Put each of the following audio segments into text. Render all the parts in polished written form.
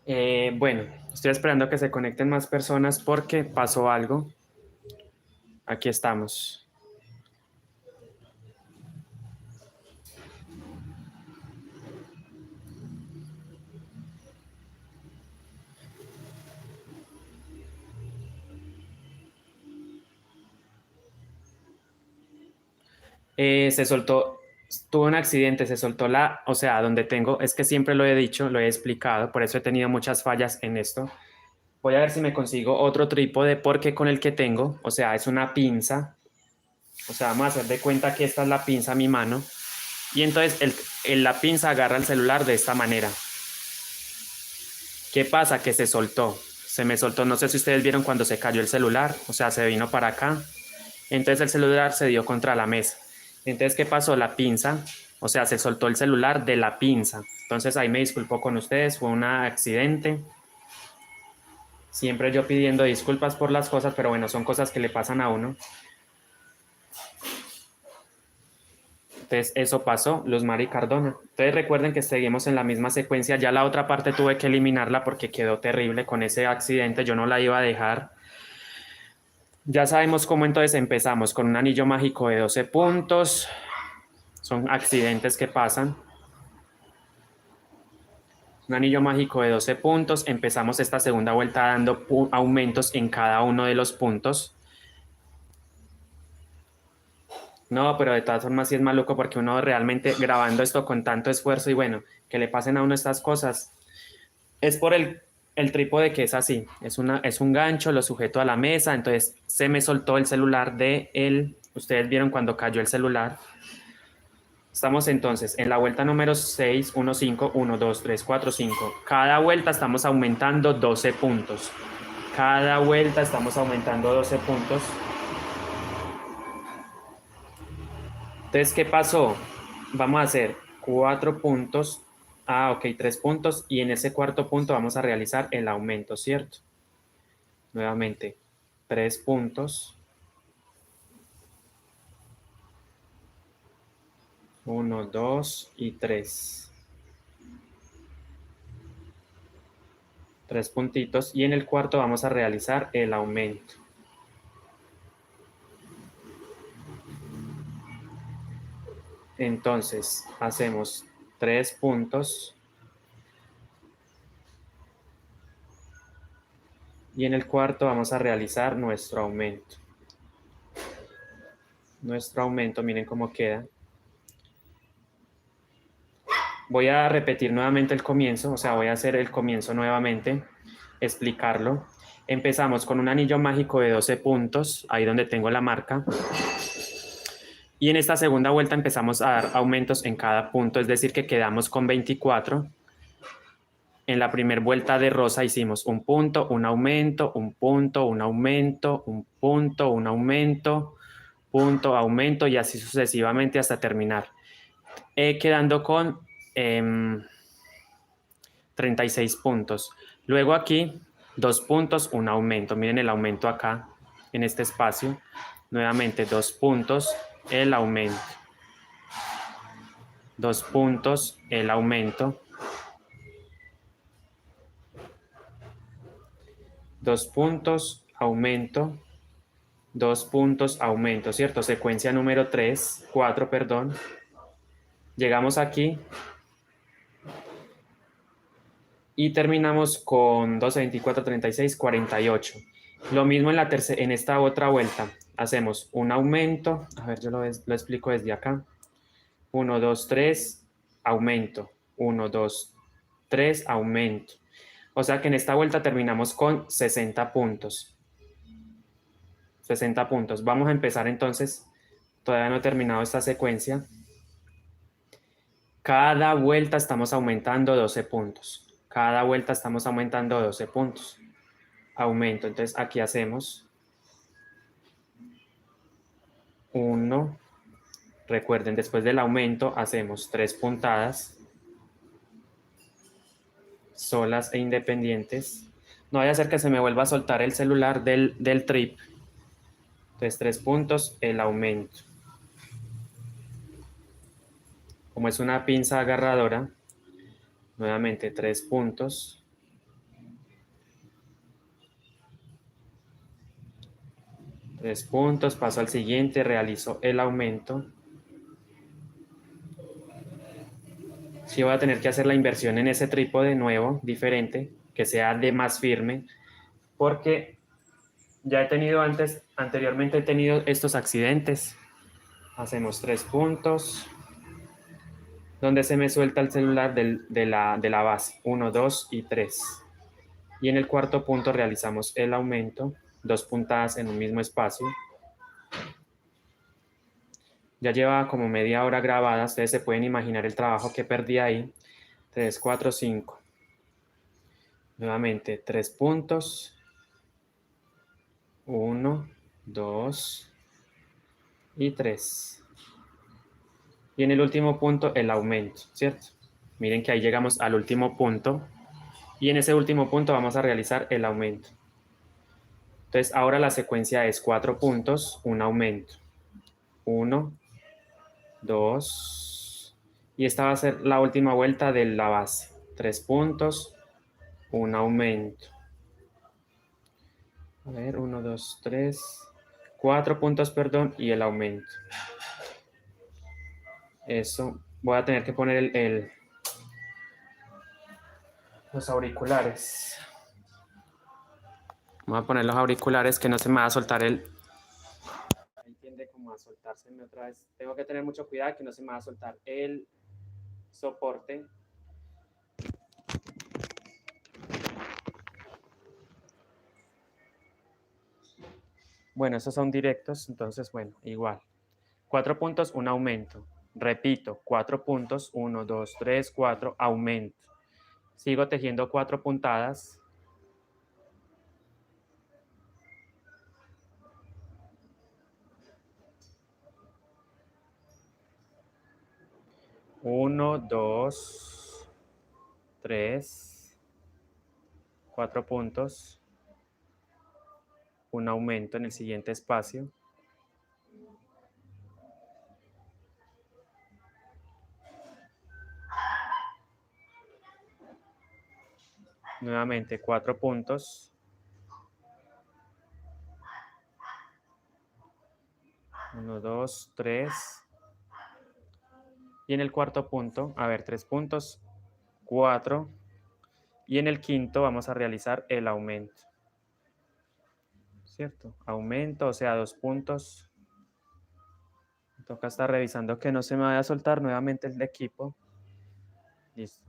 Bueno, estoy esperando que se conecten más personas porque pasó algo. Aquí estamos. Se soltó, tuvo un accidente, se soltó o sea, donde tengo, es que siempre lo he dicho, lo he explicado, por eso he tenido muchas fallas en esto. Voy a ver si me consigo otro trípode porque con el que tengo, o sea, es una pinza, o sea, vamos a hacer de cuenta que esta es la pinza a mi mano y entonces la pinza agarra el celular de esta manera. ¿Qué pasa? Que se me soltó, no sé si ustedes vieron cuando se cayó el celular, o sea, se vino para acá, entonces el celular se dio contra la mesa. Entonces, ¿qué pasó? La pinza, o sea, se soltó el celular de la pinza. Entonces ahí me disculpo con ustedes, fue un accidente. Siempre yo pidiendo disculpas por las cosas, pero bueno, son cosas que le pasan a uno. Entonces, eso pasó, Luz Mari Cardona. Entonces, recuerden que seguimos en la misma secuencia. Ya la otra parte tuve que eliminarla porque quedó terrible con ese accidente. Yo no la iba a dejar. Ya sabemos cómo entonces empezamos con un anillo mágico de 12 puntos. Son accidentes que pasan. Un anillo mágico de 12 puntos. Empezamos esta segunda vuelta dando aumentos en cada uno de los puntos. No, pero de todas formas sí es maluco porque uno realmente grabando esto con tanto esfuerzo y bueno, que le pasen a uno estas cosas. Es por el trípode que es así. Es un gancho, lo sujeto a la mesa. Entonces se me soltó el celular de él. Ustedes vieron cuando cayó el celular. Estamos entonces en la vuelta número 6, 1, 5, 1, 2, 3, 4, 5. Cada vuelta estamos aumentando 12 puntos. Cada vuelta estamos aumentando 12 puntos. Entonces, ¿qué pasó? Vamos a hacer 4 puntos. Ah, ok, 3 puntos. Y en ese cuarto punto vamos a realizar el aumento, ¿cierto? Nuevamente, 3 puntos. 1, 2 y 3. 3 puntitos. Y en el cuarto vamos a realizar el aumento. Entonces, hacemos 3 puntos. Y en el cuarto vamos a realizar nuestro aumento. Nuestro aumento, miren cómo queda. Voy a repetir nuevamente el comienzo, o sea, voy a hacer el comienzo nuevamente, explicarlo. Empezamos con un anillo mágico de 12 puntos, ahí donde tengo la marca. Y en esta segunda vuelta empezamos a dar aumentos en cada punto, es decir, que quedamos con 24. En la primera vuelta de rosa hicimos un punto, un aumento, un punto, un aumento, un punto, un aumento, punto, aumento y así sucesivamente hasta terminar. Quedando con 36 puntos. Luego aquí, 2 puntos, un aumento. Miren el aumento acá, en este espacio. Nuevamente, 2 puntos, el aumento. 2 puntos, el aumento. 2 puntos, aumento. 2 puntos, aumento, ¿cierto? Secuencia número 3, 4, perdón. Llegamos aquí y terminamos con 12, 24, 36, 48. Lo mismo en esta otra vuelta. Hacemos un aumento. A ver, yo lo explico desde acá. 1, 2, 3, aumento. 1, 2, 3, aumento. O sea que en esta vuelta terminamos con 60 puntos. 60 puntos. Vamos a empezar entonces. Todavía no he terminado esta secuencia. Cada vuelta estamos aumentando 12 puntos. Cada vuelta estamos aumentando 12 puntos. Aumento. Entonces aquí hacemos 1. Recuerden, después del aumento hacemos 3 puntadas solas e independientes. No vaya a ser que se me vuelva a soltar el celular del trip. Entonces 3 puntos, el aumento. Como es una pinza agarradora, nuevamente 3 puntos. 3 puntos, paso al siguiente, realizo el aumento. Sí voy a tener que hacer la inversión en ese trípode nuevo, diferente, que sea de más firme, porque ya he tenido anteriormente he tenido estos accidentes. Hacemos 3 puntos, donde se me suelta el celular de la base, 1, 2 y 3. Y en el cuarto punto realizamos el aumento, 2 puntadas en un mismo espacio. Ya lleva como media hora grabada, ustedes se pueden imaginar el trabajo que perdí ahí. 3, 4, 5. Nuevamente, 3 puntos. 1, 2 y 3. Y en el último punto, el aumento, ¿cierto? Miren que ahí llegamos al último punto. Y en ese último punto vamos a realizar el aumento. Entonces, ahora la secuencia es 4 puntos, un aumento. 1, 2. Y esta va a ser la última vuelta de la base. 3 puntos, un aumento. A ver, 1, 2, 3. 4 puntos, perdón, y el aumento. Eso. Voy a tener que poner los auriculares. Voy a poner los auriculares que no se me va a soltar el... Ahí tiende como a soltárseme otra vez. Tengo que tener mucho cuidado que no se me va a soltar el soporte. Bueno, esos son directos, entonces, bueno, igual. 4 puntos, un aumento. Repito, 4 puntos, 1, 2, 3, 4, aumento. Sigo tejiendo 4 puntadas. Uno, dos, tres, 4 puntos. Un aumento en el siguiente espacio. Nuevamente 4 puntos. 1, 2, 3. Y en el cuarto punto, a ver, 3 puntos, 4. Y en el quinto vamos a realizar el aumento. ¿Cierto? Aumento, o sea, 2 puntos. Me toca estar revisando que no se me vaya a soltar nuevamente el equipo. Listo.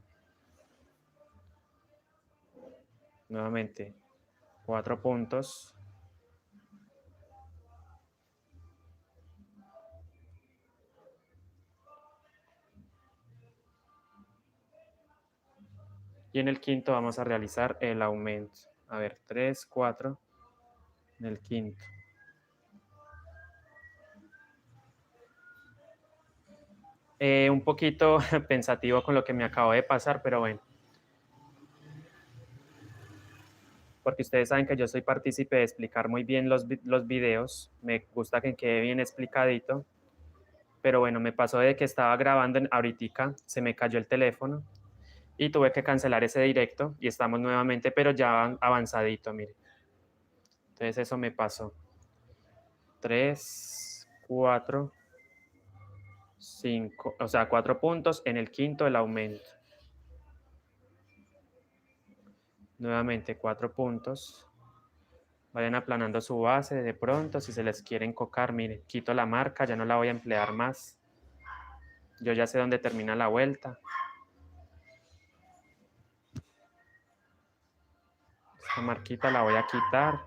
Nuevamente, 4 puntos. Y en el quinto vamos a realizar el aumento. A ver, 3, 4 en el quinto. Un poquito pensativo con lo que me acabo de pasar, pero bueno. Porque ustedes saben que yo soy partícipe de explicar muy bien los videos. Me gusta que quede bien explicadito. Pero bueno, me pasó de que estaba grabando ahorita, se me cayó el teléfono y tuve que cancelar ese directo y estamos nuevamente, pero ya avanzadito, mire. Entonces eso me pasó. 3, 4, 5, o sea, 4 puntos. En el quinto el aumento. Nuevamente 4 puntos. Vayan aplanando su base de pronto. Si se les quiere encocar, mire, quito la marca, ya no la voy a emplear más. Yo ya sé dónde termina la vuelta. Esta marquita la voy a quitar.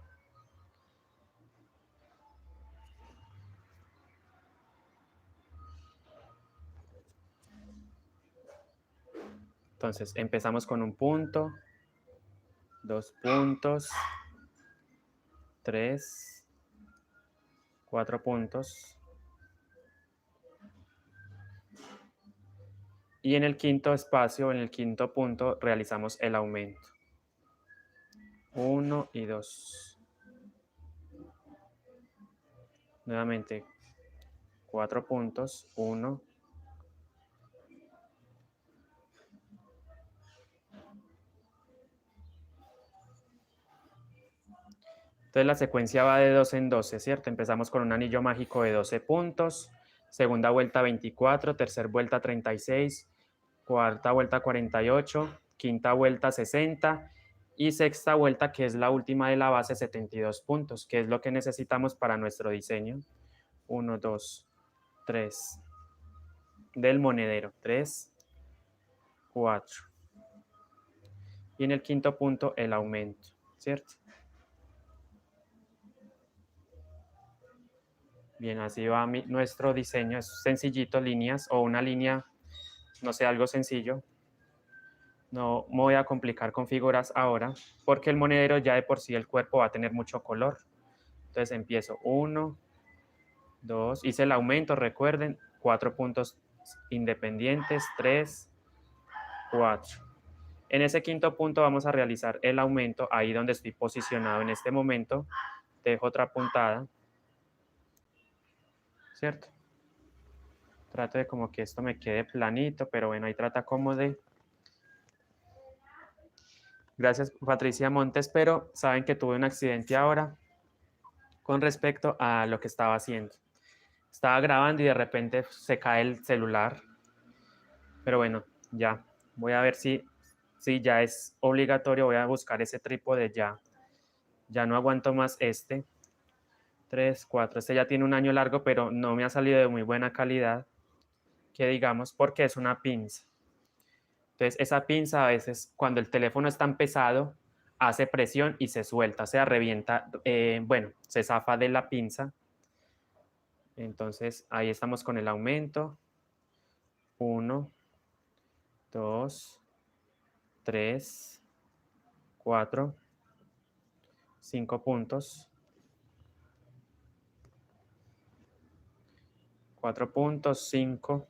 Entonces empezamos con un punto, 2 puntos, 3, 4 puntos. Y en el quinto espacio, en el quinto punto, realizamos el aumento. 1 y 2. Nuevamente, 4 puntos, 1. Entonces la secuencia va de 12 en 12, ¿cierto? Empezamos con un anillo mágico de 12 puntos, segunda vuelta 24, tercera vuelta 36, cuarta vuelta 48, quinta vuelta 60 y sexta vuelta, que es la última de la base, 72 puntos, que es lo que necesitamos para nuestro diseño. 1, 2, 3 del monedero, 3, 4. Y en el quinto punto el aumento, ¿cierto? Bien, así va nuestro diseño. Es sencillito, líneas o una línea, no sé, algo sencillo. No me voy a complicar con figuras ahora, porque el monedero ya de por sí el cuerpo va a tener mucho color. Entonces empiezo 1, 2, hice el aumento, recuerden, 4 puntos independientes, 3, 4. En ese quinto punto vamos a realizar el aumento, ahí donde estoy posicionado en este momento. Dejo otra puntada, ¿cierto? Trato de como que esto me quede planito, pero bueno, ahí trata como de... Gracias, Patricia Montes, pero saben que tuve un accidente ahora con respecto a lo que estaba haciendo. Estaba grabando y de repente se cae el celular, pero bueno, ya. Voy a ver si ya es obligatorio, voy a buscar ese trípode ya. Ya no aguanto más este. 3, 4. Este ya tiene un año largo, pero no me ha salido de muy buena calidad, que digamos, porque es una pinza. Entonces, esa pinza a veces, cuando el teléfono es tan pesado, hace presión y se suelta, o sea, revienta, bueno, se zafa de la pinza. Entonces, ahí estamos con el aumento. 1, 2, 3, 4, 5 puntos. 4 puntos, 5,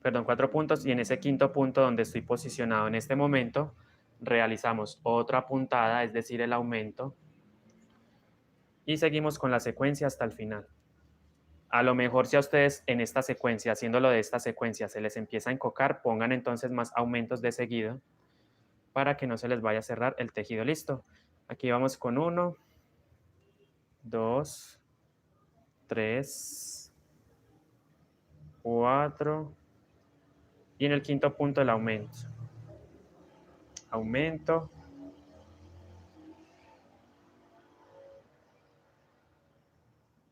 perdón, 4 puntos, y en ese quinto punto donde estoy posicionado en este momento, realizamos otra puntada, es decir, el aumento, y seguimos con la secuencia hasta el final. A lo mejor si a ustedes en esta secuencia, haciéndolo de esta secuencia, se les empieza a encocar, pongan entonces más aumentos de seguido para que no se les vaya a cerrar el tejido. Listo. Aquí vamos con 1, 2, 3, 4, y en el quinto punto el aumento. Aumento.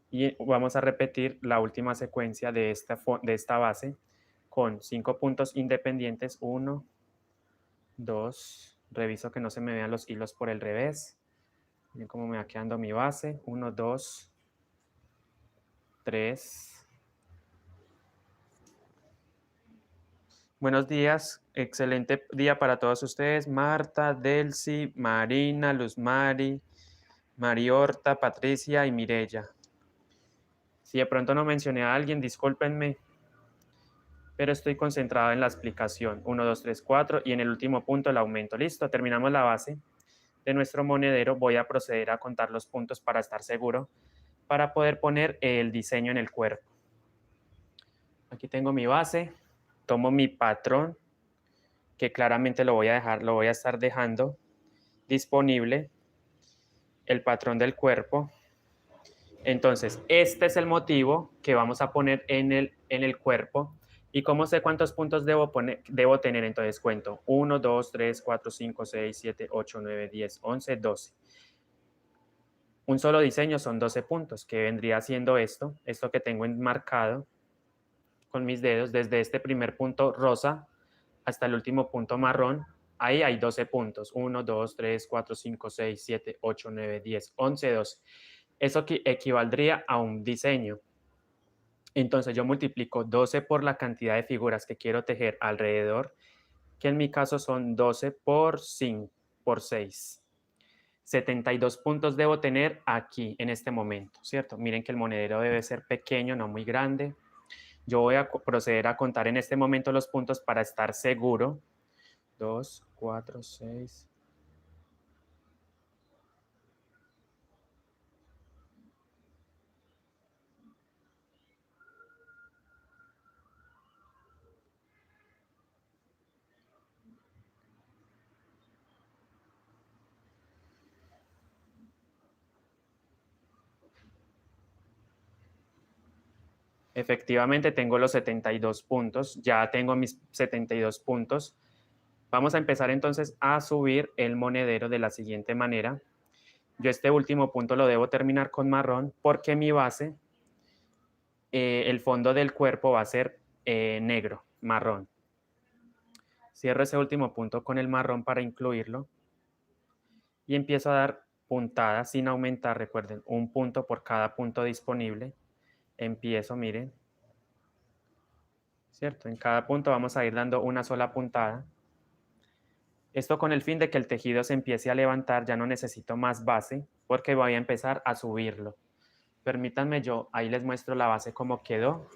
Y vamos a repetir la última secuencia de esta base con 5 puntos independientes. 1, 2, reviso que no se me vean los hilos por el revés. Miren cómo me va quedando mi base. 1, 2, 3. Buenos días, excelente día para todos ustedes. Marta, Delcy, Marina, Luz Mari, Horta, Patricia y Mirella. Si de pronto no mencioné a alguien, discúlpenme, pero estoy concentrado en la explicación. 1, 2, 3, 4 y en el último punto el aumento. Listo, terminamos la base de nuestro monedero. Voy a proceder a contar los puntos para estar seguro, para poder poner el diseño en el cuerpo. Aquí tengo mi base, tomo mi patrón, que claramente lo voy a estar dejando disponible, el patrón del cuerpo. Entonces, este es el motivo que vamos a poner en el cuerpo. ¿Y cómo sé cuántos puntos debo tener? Entonces cuento 1, 2, 3, 4, 5, 6, 7, 8, 9, 10, 11, 12. Un solo diseño son 12 puntos, que vendría siendo esto que tengo enmarcado con mis dedos, desde este primer punto rosa hasta el último punto marrón. Ahí hay 12 puntos. 1, 2, 3, 4, 5, 6, 7, 8, 9, 10, 11, 12. Eso equivaldría a un diseño. Entonces yo multiplico 12 por la cantidad de figuras que quiero tejer alrededor, que en mi caso son 12 por 5, por 6. 72 puntos debo tener aquí en este momento, ¿cierto? Miren que el monedero debe ser pequeño, no muy grande. Yo voy a proceder a contar en este momento los puntos para estar seguro. 2, 4, 6. Efectivamente tengo los 72 puntos, ya tengo mis 72 puntos. Vamos a empezar entonces a subir el monedero de la siguiente manera. Yo este último punto lo debo terminar con marrón porque mi base, el fondo del cuerpo va a ser negro, marrón. Cierro ese último punto con el marrón para incluirlo y empiezo a dar puntadas sin aumentar, recuerden, un punto por cada punto disponible. Empiezo, miren, ¿cierto? En cada punto vamos a ir dando una sola puntada. Esto con el fin de que el tejido se empiece a levantar, ya no necesito más base porque voy a empezar a subirlo. Permítanme, yo ahí les muestro la base cómo quedó.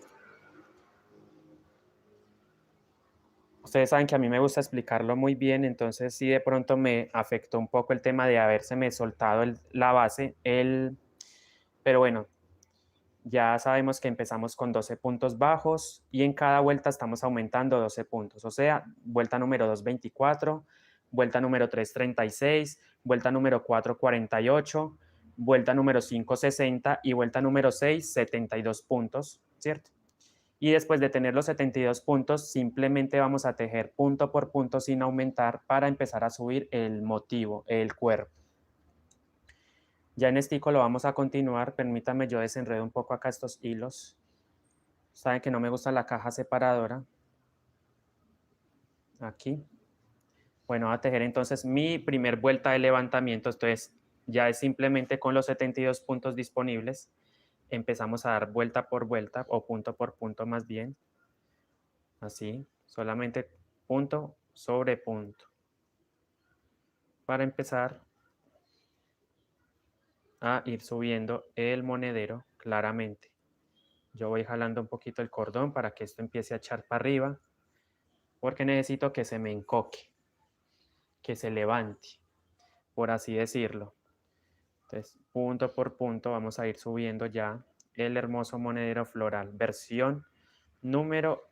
Ustedes saben que a mí me gusta explicarlo muy bien, entonces sí de pronto me afectó un poco el tema de habérseme soltado la base, pero bueno, ya sabemos que empezamos con 12 puntos bajos y en cada vuelta estamos aumentando 12 puntos, o sea, vuelta número 2, 24, vuelta número 3, 36, vuelta número 4, 48, vuelta número 5, 60 y vuelta número 6, 72 puntos, ¿cierto? Y después de tener los 72 puntos, simplemente vamos a tejer punto por punto sin aumentar para empezar a subir el motivo, el cuerpo. Ya en estico lo vamos a continuar. Permítanme, yo desenredo un poco acá estos hilos. Saben que no me gusta la caja separadora. Aquí. Bueno, voy a tejer entonces mi primer vuelta de levantamiento. Entonces ya es simplemente con los 72 puntos disponibles. Empezamos a dar vuelta por vuelta o punto por punto más bien. Así, solamente punto sobre punto. Para empezar a ir subiendo el monedero claramente. Yo voy jalando un poquito el cordón para que esto empiece a echar para arriba, porque necesito que se me encoque, que se levante, por así decirlo. Entonces, punto por punto vamos a ir subiendo ya el hermoso monedero floral, versión número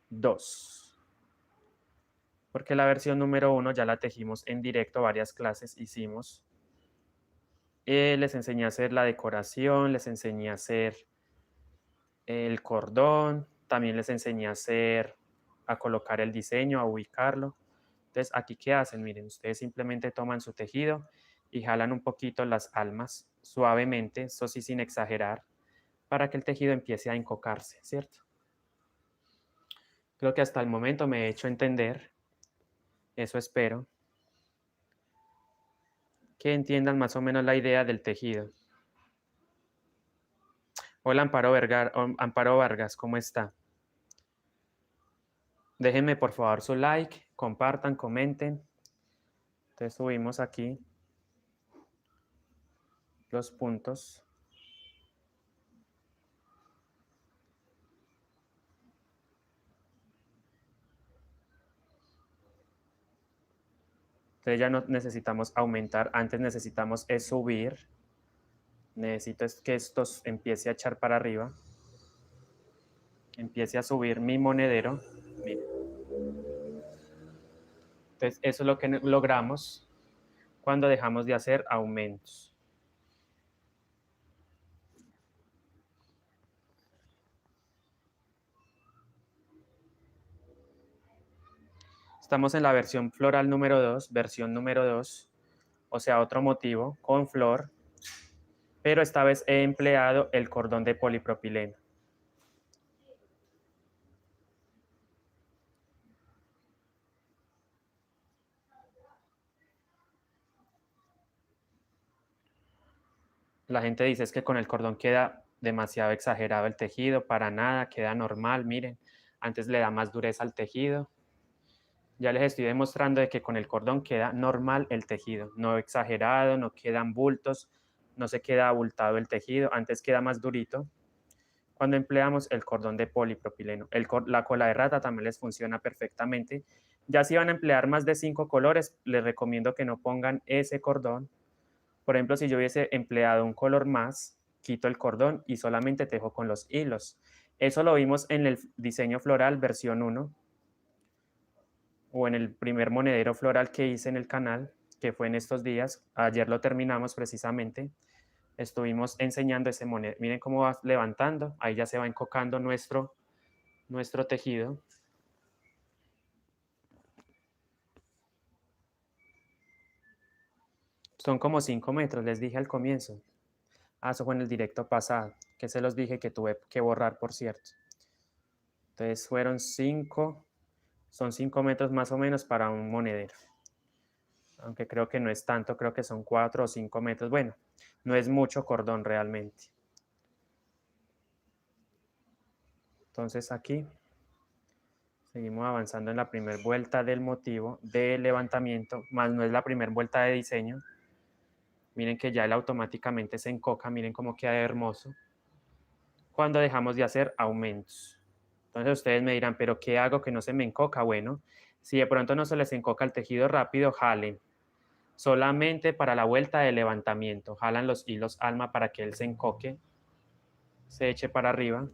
2. Porque la versión número 1 ya la tejimos en directo, varias clases hicimos. Les enseñé a hacer la decoración, les enseñé a hacer el cordón, también les enseñé a colocar el diseño, a ubicarlo. Entonces, aquí, ¿qué hacen? Miren, ustedes simplemente toman su tejido y jalan un poquito las almas suavemente, eso sí sin exagerar, para que el tejido empiece a encocarse, ¿cierto? Creo que hasta el momento me he hecho entender, eso espero, que entiendan más o menos la idea del tejido. Hola Amparo Vargas, ¿cómo está? Déjenme por favor su like, compartan, comenten. Entonces subimos aquí los puntos. Entonces ya no necesitamos aumentar, antes necesitamos es subir. Necesito es que esto empiece a echar para arriba. Empiece a subir mi monedero. Miren. Entonces eso es lo que logramos cuando dejamos de hacer aumentos. Estamos en la versión floral número 2, versión número 2, o sea, otro motivo con flor, pero esta vez he empleado el cordón de polipropileno. La gente dice es que con el cordón queda demasiado exagerado el tejido, para nada, queda normal, miren, antes le da más dureza al tejido. Ya les estoy demostrando de que con el cordón queda normal el tejido, no exagerado, no quedan bultos, no se queda abultado el tejido, antes queda más durito. Cuando empleamos el cordón de polipropileno, la cola de rata también les funciona perfectamente. Ya si van a emplear más de 5 colores, les recomiendo que no pongan ese cordón. Por ejemplo, si yo hubiese empleado un color más, quito el cordón y solamente tejo con los hilos. Eso lo vimos en el diseño floral versión 1 o en el primer monedero floral que hice en el canal, que fue en estos días. Ayer lo terminamos precisamente. estuvimos enseñando ese monedero. Miren cómo va levantando, ahí ya se va encocando nuestro tejido. Son como 5 metros, les dije al comienzo. Ah, eso fue en el directo pasado, que se los dije que tuve que borrar, por cierto. Entonces fueron 5, son 5 metros más o menos para un monedero. Aunque creo que no es tanto, creo que son 4 o 5 metros. Bueno, no es mucho cordón realmente. Entonces aquí seguimos avanzando en la primera vuelta del motivo de levantamiento, más no es la primera vuelta de diseño. Miren que ya él automáticamente se encoca, miren cómo queda hermoso. Cuando dejamos de hacer aumentos. Entonces ustedes me dirán, ¿pero qué hago que no se me encoca? Bueno, si de pronto no se les encoca el tejido rápido, jalen. Solamente para la vuelta de levantamiento. Jalan los hilos alma para que él se encoque, se eche para arriba.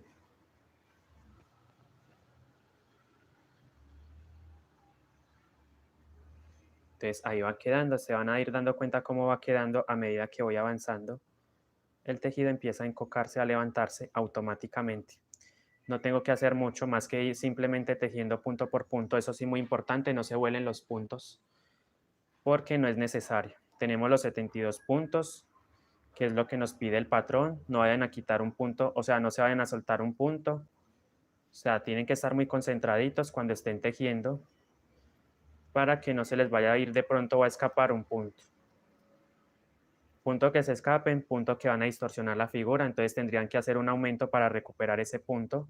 Entonces ahí va quedando, se van a ir dando cuenta cómo va quedando a medida que voy avanzando. El tejido empieza a encocarse, a levantarse automáticamente. No tengo que hacer mucho más que ir simplemente tejiendo punto por punto. Eso sí, muy importante, no se vuelen los puntos porque no es necesario. Tenemos los 72 puntos, que es lo que nos pide el patrón. No vayan a quitar un punto, o sea, no se vayan a soltar un punto. O sea, tienen que estar muy concentraditos cuando estén tejiendo para que no se les vaya a ir de pronto o a escapar un punto. Punto que se escapen, punto que van a distorsionar la figura, entonces tendrían que hacer un aumento para recuperar ese punto.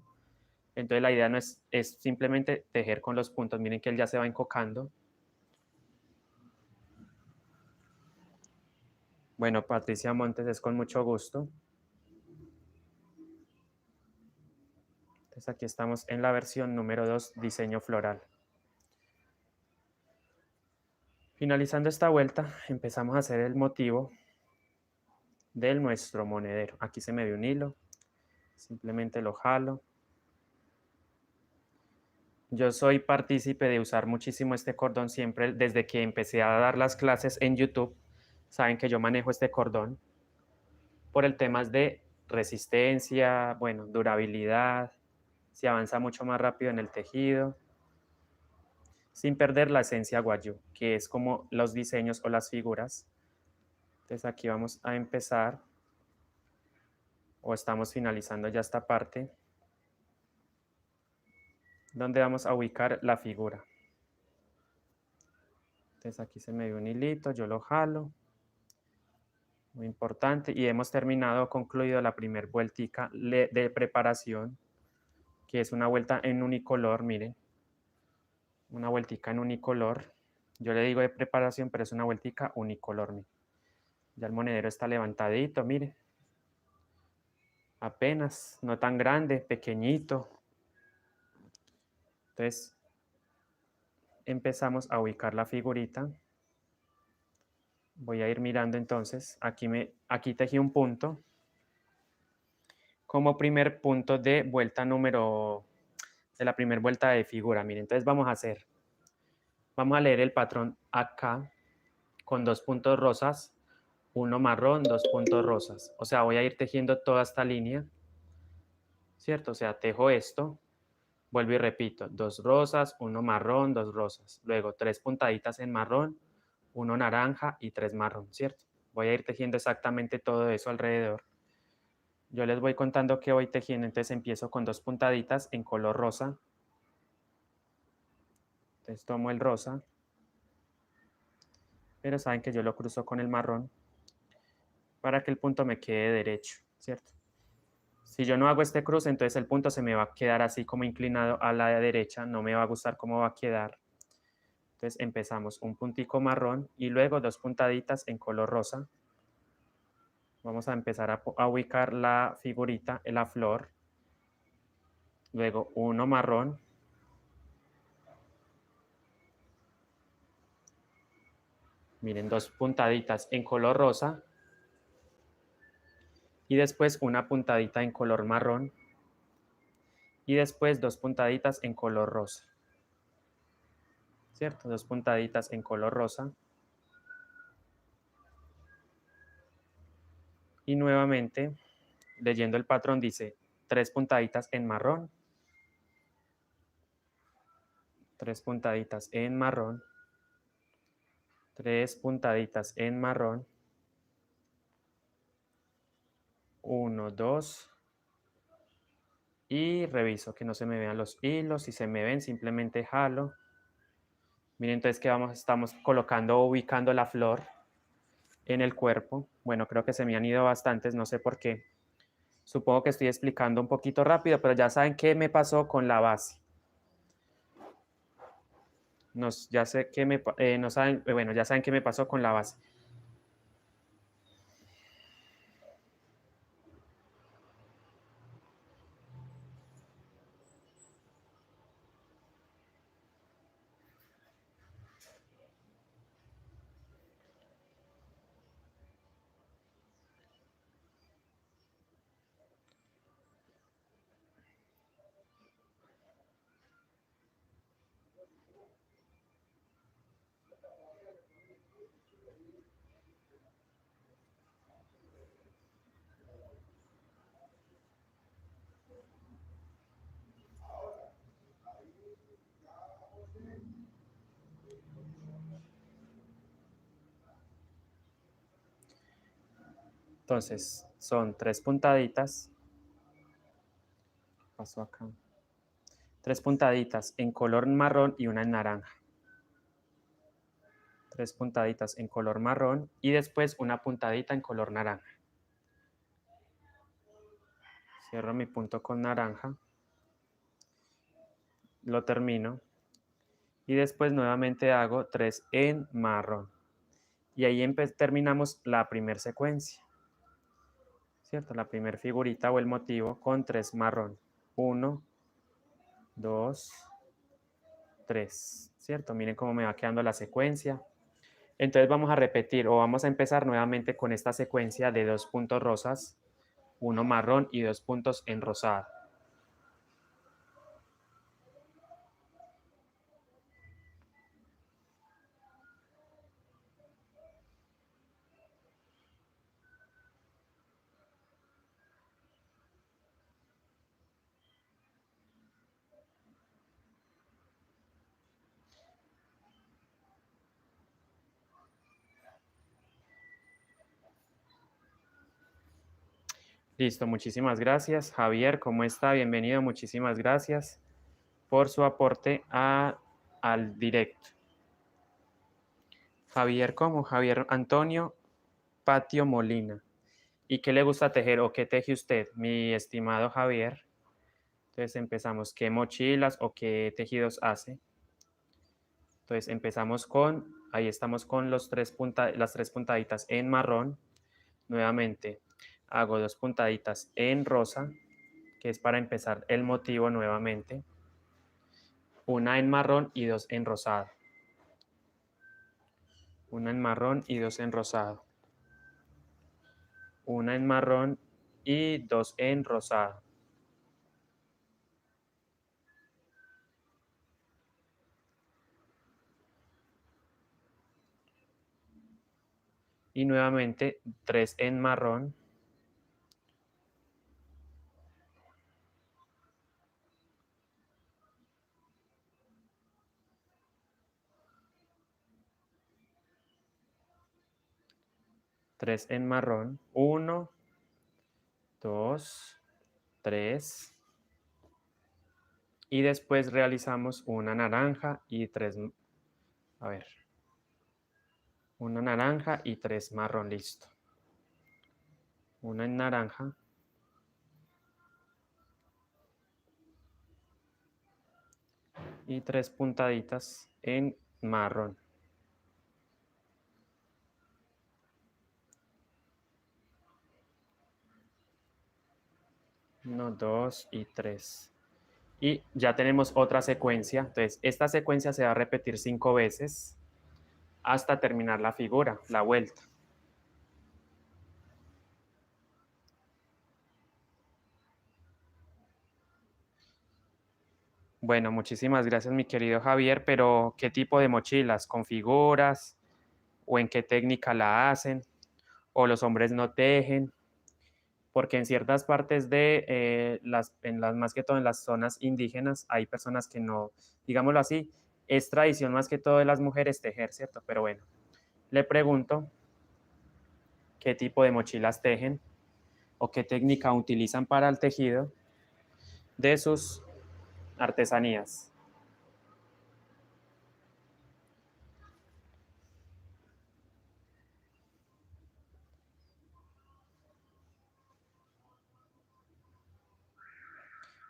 Entonces la idea no es simplemente tejer con los puntos. Miren que él ya se va encocando. Bueno, Patricia Montes, es con mucho gusto. Entonces aquí estamos en la versión número 2, diseño floral. Finalizando esta vuelta, empezamos a hacer el motivo de nuestro monedero. Aquí se me dio un hilo, simplemente lo jalo. Yo soy partícipe de usar muchísimo este cordón siempre, desde que empecé a dar las clases en YouTube. Saben que yo manejo este cordón por el tema de resistencia, bueno, durabilidad, se avanza mucho más rápido en el tejido, sin perder la esencia guayú, que es como los diseños o las figuras. Entonces aquí vamos a empezar, o estamos finalizando ya esta parte, donde vamos a ubicar la figura. Entonces aquí se me dio un hilito, yo lo jalo. Muy importante. Y hemos terminado, concluido la primera vueltica de preparación, que es una vuelta en unicolor, miren. Una vueltica en unicolor. Yo le digo de preparación, pero es una vueltica unicolor, miren. Ya el monedero está levantadito, miren. Apenas, no tan grande, pequeñito. Entonces, empezamos a ubicar la figurita. Voy a ir mirando entonces. Aquí tejí un punto. Como primer punto de vuelta de la primera vuelta de figura. Miren, entonces vamos a leer el patrón acá con 2 puntos rosas, 1 marrón, 2 puntos rosas. O sea, voy a ir tejiendo toda esta línea, ¿cierto? O sea, tejo esto, vuelvo y repito, 2 rosas, 1 marrón, 2 rosas. Luego 3 puntaditas en marrón, 1 naranja y 3 marrón, ¿cierto? Voy a ir tejiendo exactamente todo eso alrededor. Yo les voy contando que voy tejiendo, entonces empiezo con 2 puntaditas en color rosa. Entonces tomo el rosa, pero saben que yo lo cruzo con el marrón para que el punto me quede derecho, ¿cierto? Si yo no hago este cruce, entonces el punto se me va a quedar así como inclinado a la derecha, no me va a gustar cómo va a quedar. Entonces empezamos un puntico marrón y luego 2 puntaditas en color rosa. Vamos a empezar a ubicar la figurita, la flor. Luego 1 marrón. Miren, 2 puntaditas en color rosa. Y después una puntadita en color marrón. Y después 2 puntaditas en color rosa. ¿Cierto? 2 puntaditas en color rosa. Y nuevamente, leyendo el patrón, dice 3 puntaditas en marrón, 3 puntaditas en marrón, 3 puntaditas en marrón, 1, 2, y reviso que no se me vean los hilos. Si se me ven, simplemente jalo. Miren, entonces que estamos colocando o ubicando la flor en el cuerpo. Bueno, creo que se me han ido bastantes, no sé por qué. Supongo que estoy explicando un poquito rápido, pero ya saben qué me pasó con la base. Ya sé qué no saben, bueno, ya saben qué me pasó con la base. Entonces, son 3 puntaditas. Pasó acá. 3 puntaditas en color marrón y una en naranja. 3 puntaditas en color marrón y después una puntadita en color naranja. Cierro mi punto con naranja. Lo termino. Y después nuevamente hago 3 en marrón. Y ahí terminamos la primera secuencia. ¿Cierto? La primera figurita o el motivo con 3 marrón. 1, 2, 3. ¿Cierto? Miren cómo me va quedando la secuencia. Entonces vamos a repetir o vamos a empezar nuevamente con esta secuencia de 2 puntos rosas, 1 marrón y 2 puntos en rosado. Listo, muchísimas gracias. Javier, ¿cómo está? Bienvenido, muchísimas gracias por su aporte al directo. Javier, ¿cómo? Javier Antonio Patio Molina. ¿Y qué le gusta tejer o qué teje usted, mi estimado Javier? Entonces empezamos, ¿qué mochilas o qué tejidos hace? Entonces empezamos ahí estamos con las 3 puntaditas en marrón. Nuevamente hago 2 puntaditas en rosa, que es para empezar el motivo nuevamente. Una en marrón y 2 en rosado. Una en marrón y 2 en rosado. Una en marrón y 2 en rosado. Y nuevamente 3 en marrón. Tres en marrón. 1, 2, 3. Y después realizamos una naranja y 3. A ver. Una naranja y 3 marrón, listo. Una en naranja. Y 3 puntaditas en marrón. 1, 2 y 3. Y ya tenemos otra secuencia. Entonces, esta secuencia se va a repetir 5 veces hasta terminar la figura, la vuelta. Bueno, muchísimas gracias, mi querido Javier, pero ¿qué tipo de mochilas? ¿Con figuras? ¿O en qué técnica la hacen? ¿O los hombres no tejen? porque en ciertas partes más que todo en las zonas indígenas, hay personas que no, digámoslo así, es tradición más que todo de las mujeres tejer, ¿cierto? Pero bueno, le pregunto qué tipo de mochilas tejen o qué técnica utilizan para el tejido de sus artesanías.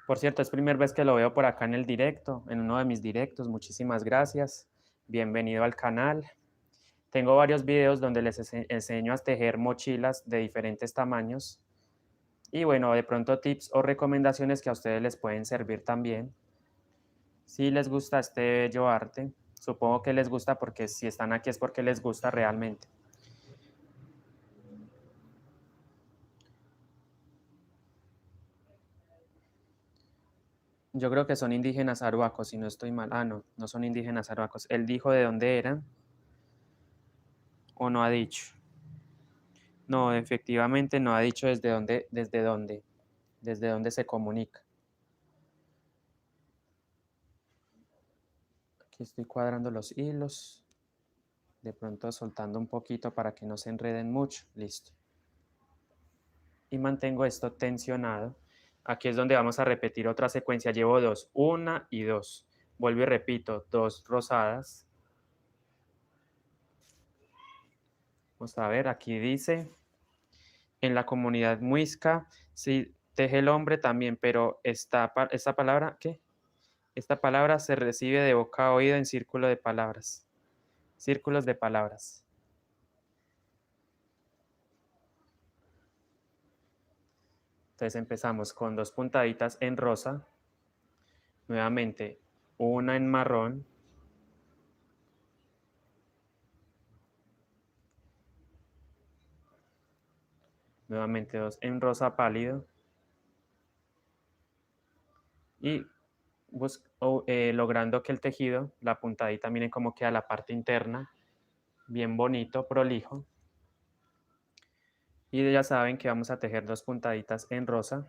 Por cierto, es primera vez que lo veo por acá en el directo, en uno de mis directos. Muchísimas gracias. Bienvenido al canal. Tengo varios videos donde les enseño a tejer mochilas de diferentes tamaños. Y bueno, de pronto tips o recomendaciones que a ustedes les pueden servir también. Si les gusta este bello arte, supongo que les gusta porque si están aquí es porque les gusta realmente. Yo creo que son indígenas arhuacos, si no estoy mal. Ah, no, no son indígenas arhuacos. Él dijo de dónde eran o no ha dicho. No, efectivamente no ha dicho desde dónde se comunica. Aquí estoy cuadrando los hilos, de pronto soltando un poquito para que no se enreden mucho. Listo. Y mantengo esto tensionado. Aquí es donde vamos a repetir otra secuencia. Llevo dos, una y dos. Vuelvo y repito, dos rosadas. Vamos a ver, aquí dice, en la comunidad muisca, sí, teje el hombre también, pero esta palabra, ¿qué? Esta palabra se recibe de boca a oído en círculo de palabras. Círculos de palabras. Entonces empezamos con dos puntaditas en rosa, nuevamente una en marrón, nuevamente dos en rosa pálido y logrando que el tejido, la puntadita, miren cómo queda la parte interna, bien bonito, prolijo. Y ya saben que vamos a tejer dos puntaditas en rosa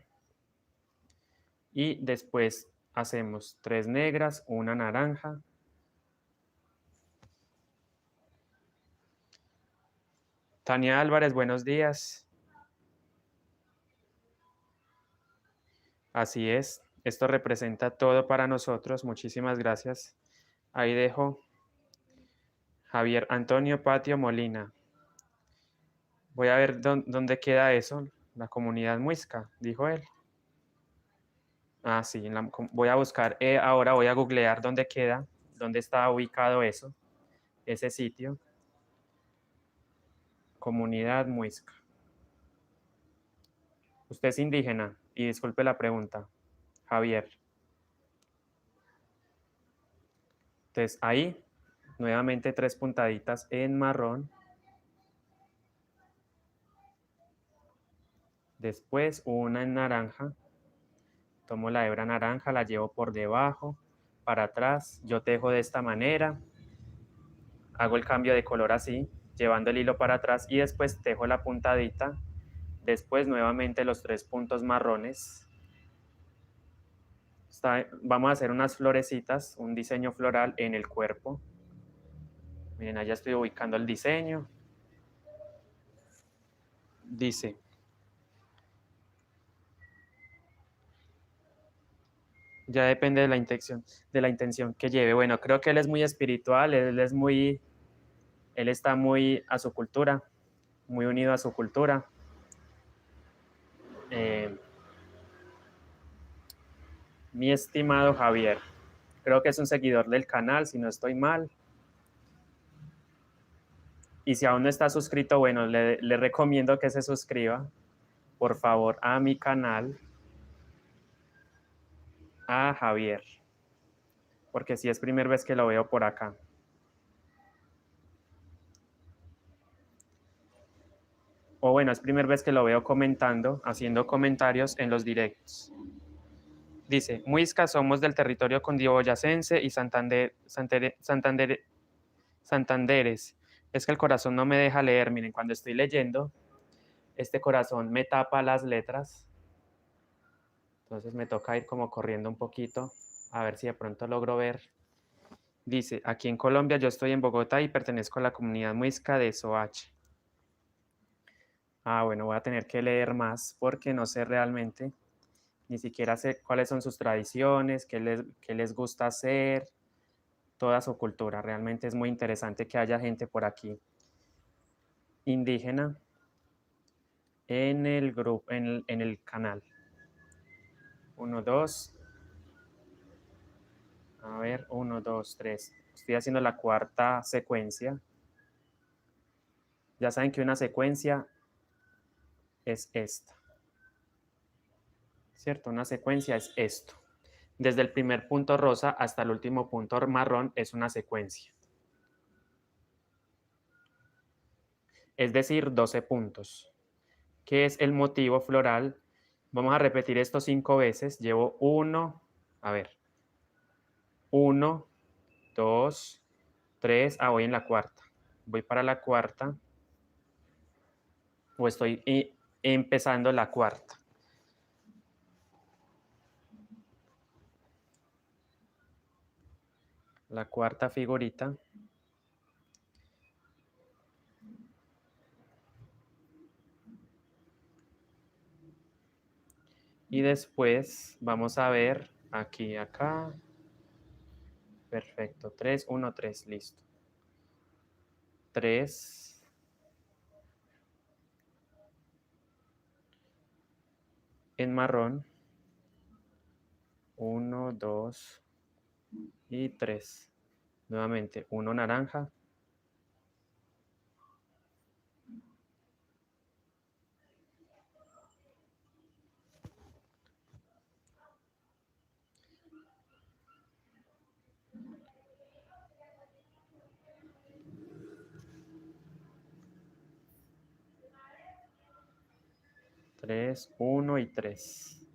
y después hacemos tres negras, una naranja. Tania Álvarez, buenos días. Así es, esto representa todo para nosotros. Muchísimas gracias. Ahí dejo Javier Antonio Patio Molina. Voy a ver dónde queda eso. La comunidad muisca, dijo él. Ah, sí, voy a buscar, ahora voy a googlear dónde queda, dónde está ubicado eso, ese sitio. Comunidad muisca. Usted es indígena, y disculpe la pregunta, Javier. Entonces, ahí, nuevamente tres puntaditas en marrón. Después una en naranja. Tomo la hebra naranja, la llevo por debajo, para atrás. Yo tejo de esta manera. Hago el cambio de color así, llevando el hilo para atrás y después tejo la puntadita. Después nuevamente los tres puntos marrones. Vamos a hacer unas florecitas, un diseño floral en el cuerpo. Miren, allá estoy ubicando el diseño. Dice, ya depende de la intención que lleve. Bueno, creo que él es muy espiritual, él está muy a su cultura, muy unido a su cultura. Mi estimado Javier, creo que es un seguidor del canal, si no estoy mal. Y si aún no está suscrito, bueno, le recomiendo que se suscriba, por favor, a mi canal, a Javier, porque si es primera vez que lo veo por acá. O bueno, es primera vez que lo veo comentando, haciendo comentarios en los directos. Dice, Muisca somos del territorio cundiboyacense y Santanderes. Es que el corazón no me deja leer. Miren, cuando estoy leyendo, Este corazón me tapa las letras. Entonces me toca ir como corriendo un poquito, a ver si de pronto logro ver. Dice, aquí en Colombia, yo estoy en Bogotá y pertenezco a la comunidad muisca de Soache. Ah, bueno, voy a tener que leer más porque no sé realmente, ni siquiera sé cuáles son sus tradiciones, qué les gusta hacer, toda su cultura. Realmente es muy interesante que haya gente por aquí indígena en el grupo, en el canal. 1, 2, a ver, 1, 2, 3. Estoy haciendo la cuarta secuencia. Ya saben que una secuencia es esta, ¿cierto? Una secuencia es esto. Desde el primer punto rosa hasta el último punto marrón es una secuencia. Es decir, 12 puntos. ¿Qué es el motivo floral? Vamos a repetir esto 5 veces. Llevo 1, a ver, 1, 2, 3, voy en la cuarta. Voy para la cuarta, o estoy empezando la cuarta. La cuarta figurita. Y después vamos a ver aquí, acá. Perfecto. 3, 1, 3, listo. 3. En marrón. 1, 2 y 3. Nuevamente, 1 naranja. Tres, 1 y 3.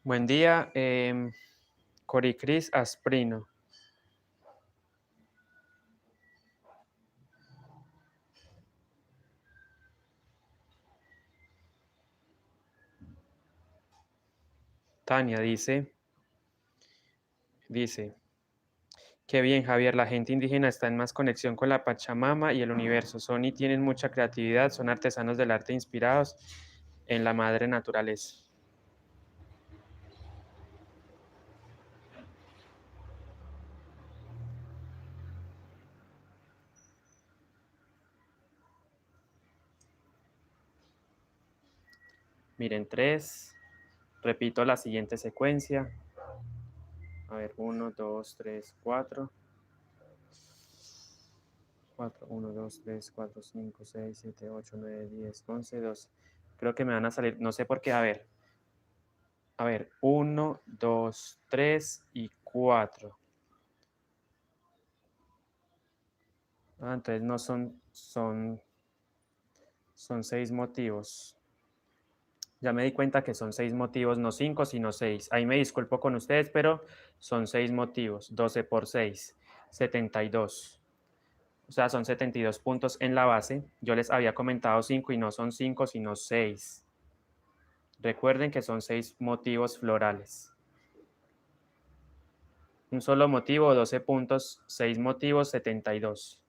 Buen día, Coricris Asprino. Tania dice, qué bien, Javier, la gente indígena está en más conexión con la Pachamama y el universo. Son y tienen mucha creatividad, son artesanos del arte inspirados en la madre naturaleza. Miren, 3. Repito la siguiente secuencia. A ver, 1, 2, 3, 4. 4, 1, 2, 3, 4, 5, 6, 7, 8, 9, 10, 11, 12. Creo que me van a salir, no sé por qué, a ver, 1, 2, 3 y 4. Entonces no son 6 motivos. Ya me di cuenta que son 6 motivos, no 5, sino 6. Ahí me disculpo con ustedes, pero son 6 motivos. 12 por 6, 72. O sea, son 72 puntos en la base. Yo les había comentado 5 y no son 5, sino 6. Recuerden que son 6 motivos florales. Un solo motivo, 12 puntos, 6 motivos, 72.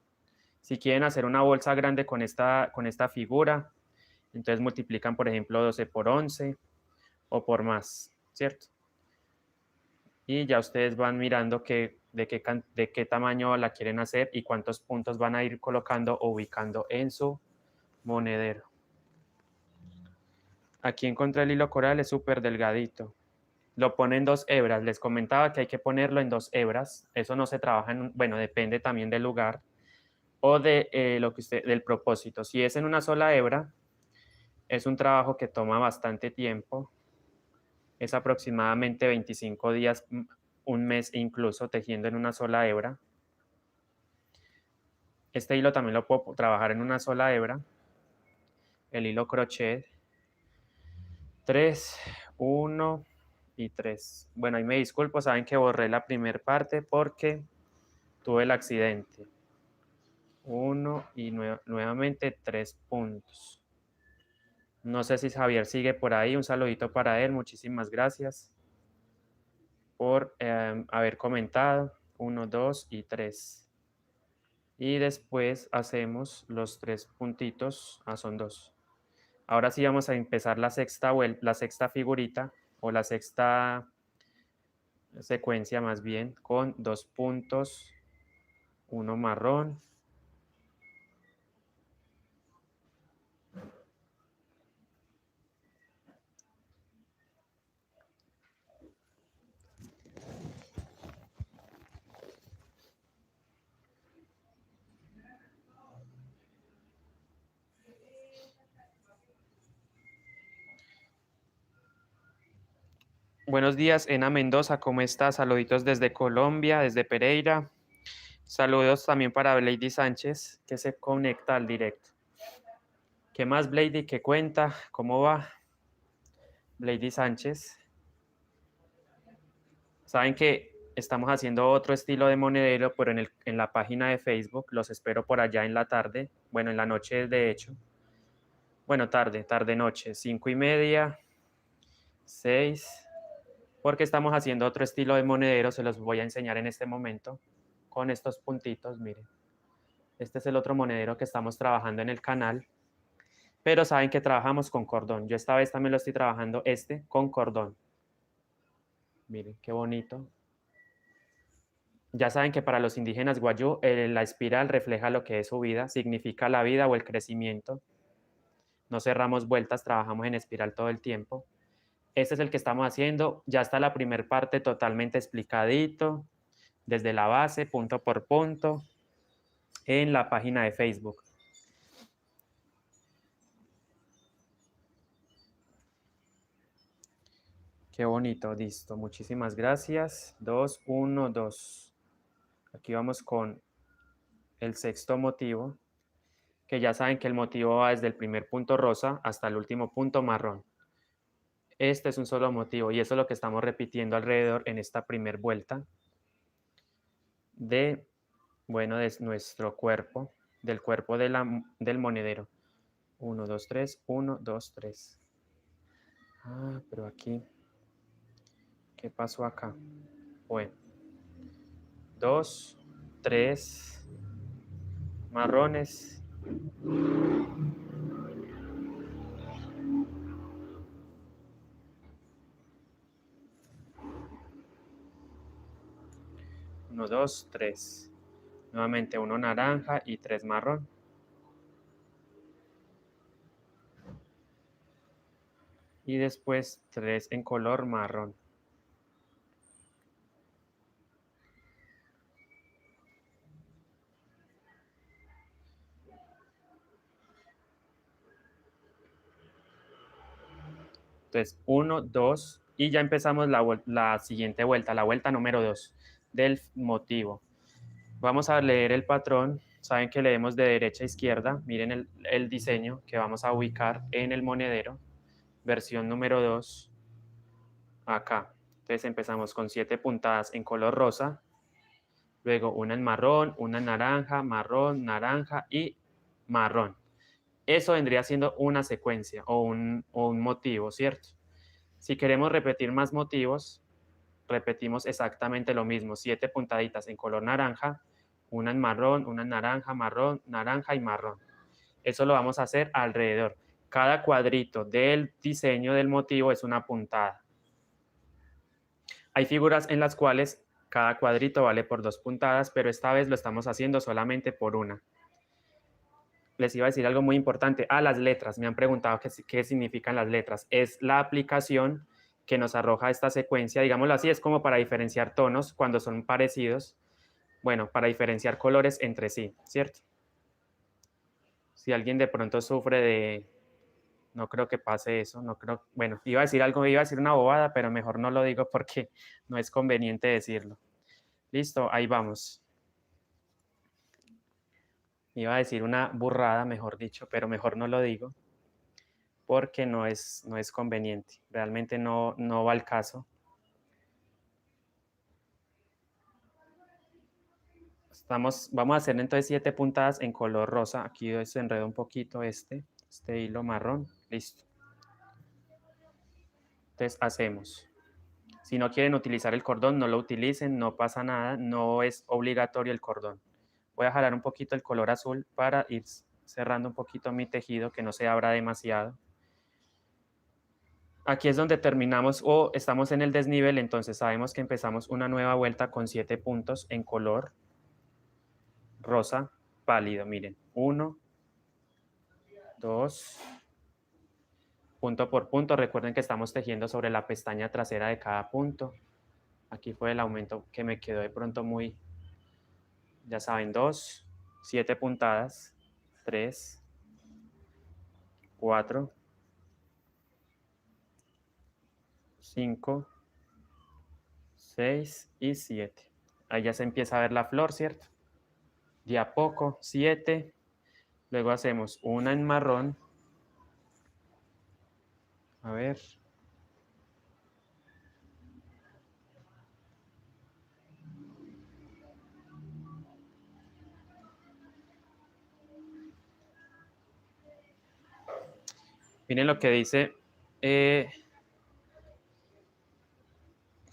Si quieren hacer una bolsa grande con esta figura, entonces multiplican, por ejemplo, 12 por 11 o por más, ¿cierto? Y ya ustedes van mirando de qué tamaño la quieren hacer y cuántos puntos van a ir colocando o ubicando en su monedero. Aquí encontré el hilo coral, es súper delgadito. Lo pone en 2 hebras. Les comentaba que hay que ponerlo en 2 hebras. Eso no se trabaja bueno, depende también del lugar o de del propósito. Si es en una sola hebra, es un trabajo que toma bastante tiempo. Es aproximadamente 25 días, un mes incluso, tejiendo en una sola hebra. Este hilo también lo puedo trabajar en una sola hebra. El hilo crochet. 3, 1 y 3. Bueno, ahí me disculpo, saben que borré la primera parte porque tuve el accidente. 1 y nuevamente 3 puntos. No sé si Javier sigue por ahí. Un saludito para él. Muchísimas gracias por haber comentado. 1, 2 y 3. Y después hacemos los 3 puntitos. Son 2. Ahora sí vamos a empezar la sexta figurita o la sexta secuencia más bien con 2 puntos, uno marrón. Buenos días, Ena Mendoza, ¿cómo estás? Saluditos desde Colombia, desde Pereira. Saludos también para Blady Sánchez, que se conecta al directo. ¿Qué más, Blady? ¿Qué cuenta? ¿Cómo va? Blady Sánchez. Saben que estamos haciendo otro estilo de monedero, pero en la página de Facebook. Los espero por allá en la tarde. Bueno, en la noche, de hecho. Bueno, tarde-noche, 5:30, 6. Porque estamos haciendo otro estilo de monedero, se los voy a enseñar en este momento con estos puntitos, miren. Este es el otro monedero que estamos trabajando en el canal, pero saben que trabajamos con cordón. Yo esta vez también lo estoy trabajando con cordón. Miren, qué bonito. Ya saben que para los indígenas guayú, la espiral refleja lo que es su vida, significa la vida o el crecimiento. No cerramos vueltas, trabajamos en espiral todo el tiempo. Este es el que estamos haciendo. Ya está la primera parte totalmente explicadito, desde la base, punto por punto, en la página de Facebook. Qué bonito, listo. Muchísimas gracias. 2, 1, 2. Aquí vamos con el sexto motivo, que ya saben que el motivo va desde el primer punto rosa hasta el último punto marrón. Este es un solo motivo y eso es lo que estamos repitiendo alrededor en esta primera vuelta de nuestro cuerpo, del cuerpo del monedero. 1, 2, 3, 1, 2, 3. Pero aquí, ¿qué pasó acá? Bueno, 2, 3 marrones. Uno, 2, 3. Nuevamente 1 naranja y 3 marrón. Y después 3 en color marrón. Entonces 1, 2 y ya empezamos la siguiente vuelta, la vuelta número 2 del motivo. Vamos a leer el patrón. Saben que leemos de derecha a izquierda. Miren el diseño que vamos a ubicar en el monedero. Versión número 2. Acá. Entonces empezamos con 7 puntadas en color rosa. Luego una en marrón, una en naranja, marrón, naranja y marrón. Eso vendría siendo una secuencia o un motivo, ¿cierto? Si queremos repetir más motivos, repetimos exactamente lo mismo. 7 puntaditas en color naranja, una en marrón, una en naranja, marrón, naranja y marrón. Eso lo vamos a hacer alrededor. Cada cuadrito del diseño del motivo es una puntada. Hay figuras en las cuales cada cuadrito vale por 2 puntadas, pero esta vez lo estamos haciendo solamente por una. Les iba a decir algo muy importante. Las letras. Me han preguntado qué significan las letras. Es la aplicación que nos arroja esta secuencia. Digámoslo así, es como para diferenciar tonos cuando son parecidos. Bueno, para diferenciar colores entre sí, ¿cierto? Si alguien de pronto sufre de... No creo que pase eso, no creo... Bueno, iba a decir una bobada, pero mejor no lo digo porque no es conveniente decirlo. Listo, ahí vamos. Iba a decir una burrada, mejor dicho, pero mejor no lo digo, porque no es conveniente. Realmente no va al caso. Vamos a hacer entonces 7 puntadas en color rosa. Aquí desenredo un poquito este hilo marrón. Listo. Entonces hacemos. Si no quieren utilizar el cordón, no lo utilicen, no pasa nada, no es obligatorio el cordón. Voy a jalar un poquito el color azul para ir cerrando un poquito mi tejido, que no se abra demasiado. Aquí es donde terminamos o estamos en el desnivel, entonces sabemos que empezamos una nueva vuelta con 7 puntos en color rosa pálido. Miren, 1, 2, punto por punto. Recuerden que estamos tejiendo sobre la pestaña trasera de cada punto. Aquí fue el aumento que me quedó de pronto muy, ya saben, 2, 7 puntadas, 3, 4, 5, 6 y 7. Ahí ya se empieza a ver la flor, ¿cierto? De a poco, 7. Luego hacemos una en marrón. A ver. Miren lo que dice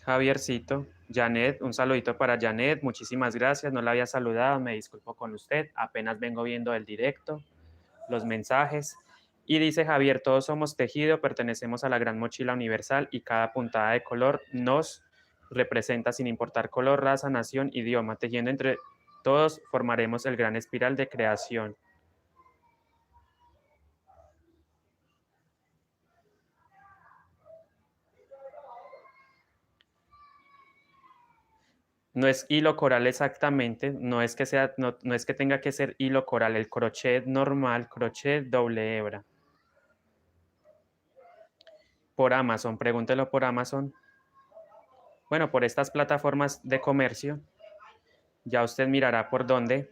Javiercito. Janet, un saludito para Janet. Muchísimas gracias. No la había saludado. Me disculpo con usted. Apenas vengo viendo el directo, los mensajes. Y dice Javier, todos somos tejido, pertenecemos a la gran mochila universal y cada puntada de color nos representa sin importar color, raza, nación, idioma. Tejiendo entre todos formaremos el gran espiral de creación. No es hilo coral exactamente, no es que sea, no es que tenga que ser hilo coral, el crochet normal, crochet doble hebra. Por Amazon, pregúntelo por Amazon. Bueno, por estas plataformas de comercio, ya usted mirará por dónde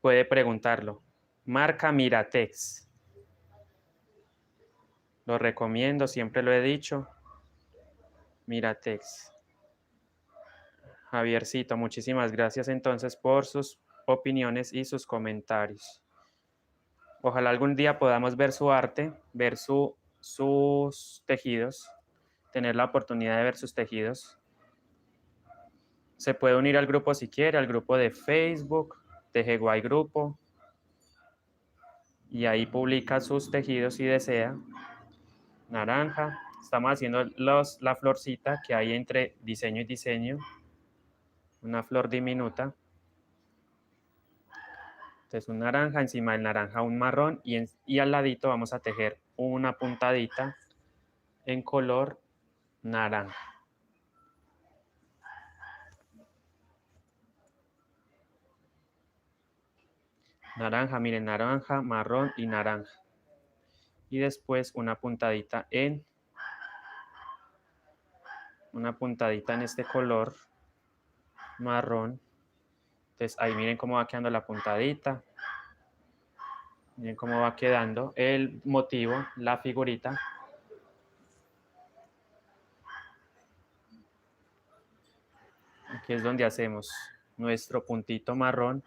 puede preguntarlo. Marca Miratex. Lo recomiendo, siempre lo he dicho. Miratex. Javiercito, muchísimas gracias entonces por sus opiniones y sus comentarios. Ojalá algún día podamos ver su arte, ver sus tejidos, tener la oportunidad de ver sus tejidos. Se puede unir al grupo si quiere, al grupo de Facebook, Tejeguay Grupo, y ahí publica sus tejidos si desea. Naranja, estamos haciendo la florcita que hay entre diseño y diseño, una flor diminuta. Entonces un naranja, encima del naranja un marrón y al ladito vamos a tejer una puntadita en color naranja. Naranja, miren, naranja, marrón y naranja. Y después una puntadita en este color marrón. Entonces ahí miren cómo va quedando la puntadita. Miren cómo va quedando el motivo, la figurita. Aquí es donde hacemos nuestro puntito marrón.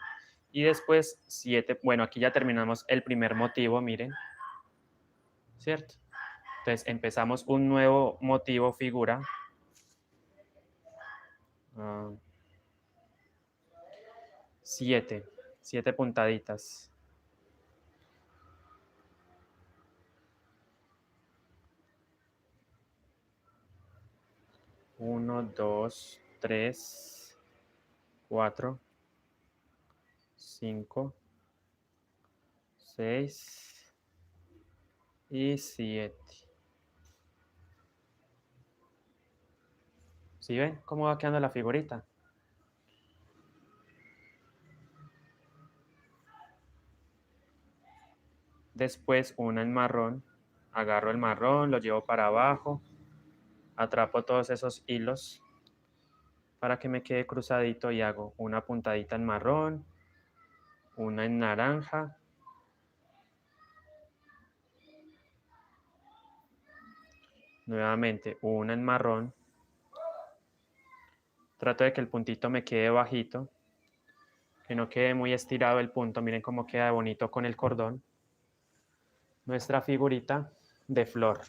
Y después 7, bueno, aquí ya terminamos el primer motivo, miren. ¿Cierto? Entonces empezamos un nuevo motivo figura. 7 puntaditas. Uno, dos, tres, 4, 5, 6 y 7. ¿Sí ven cómo va quedando la figurita? Después una en marrón. Agarro el marrón, lo llevo para abajo. Atrapo todos esos hilos para que me quede cruzadito y hago una puntadita en marrón. una en naranja, nuevamente una en marrón. Trato de que el puntito me quede bajito, que no quede muy estirado el punto. Miren cómo queda bonito con el cordón. Nuestra figurita de flor.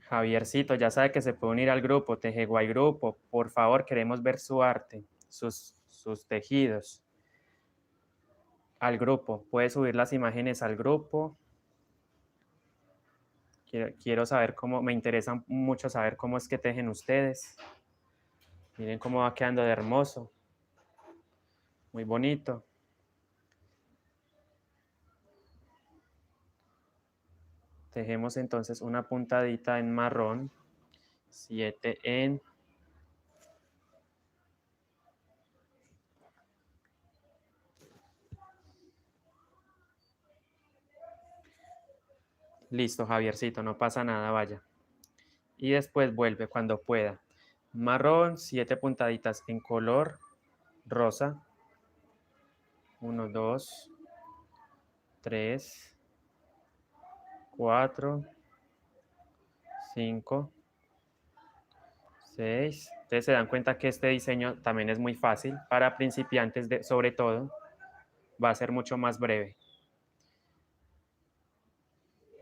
Javiercito, ya sabe que se puede unir al grupo, Tejeguay Grupo. Por favor, queremos ver su arte, sus tejidos. Al grupo, puede subir las imágenes al grupo. Quiero saber cómo, me interesa mucho saber cómo es que tejen ustedes. Miren cómo va quedando de hermoso. Muy bonito. Tejemos entonces una puntadita en marrón, 7 en listo, Javiercito, no pasa nada, vaya. Y después vuelve cuando pueda. Marrón, 7 puntaditas en color rosa. 1, 2, 3, 4, 5, 6. Ustedes se dan cuenta que este diseño también es muy fácil para principiantes, sobre todo. Va a ser mucho más breve.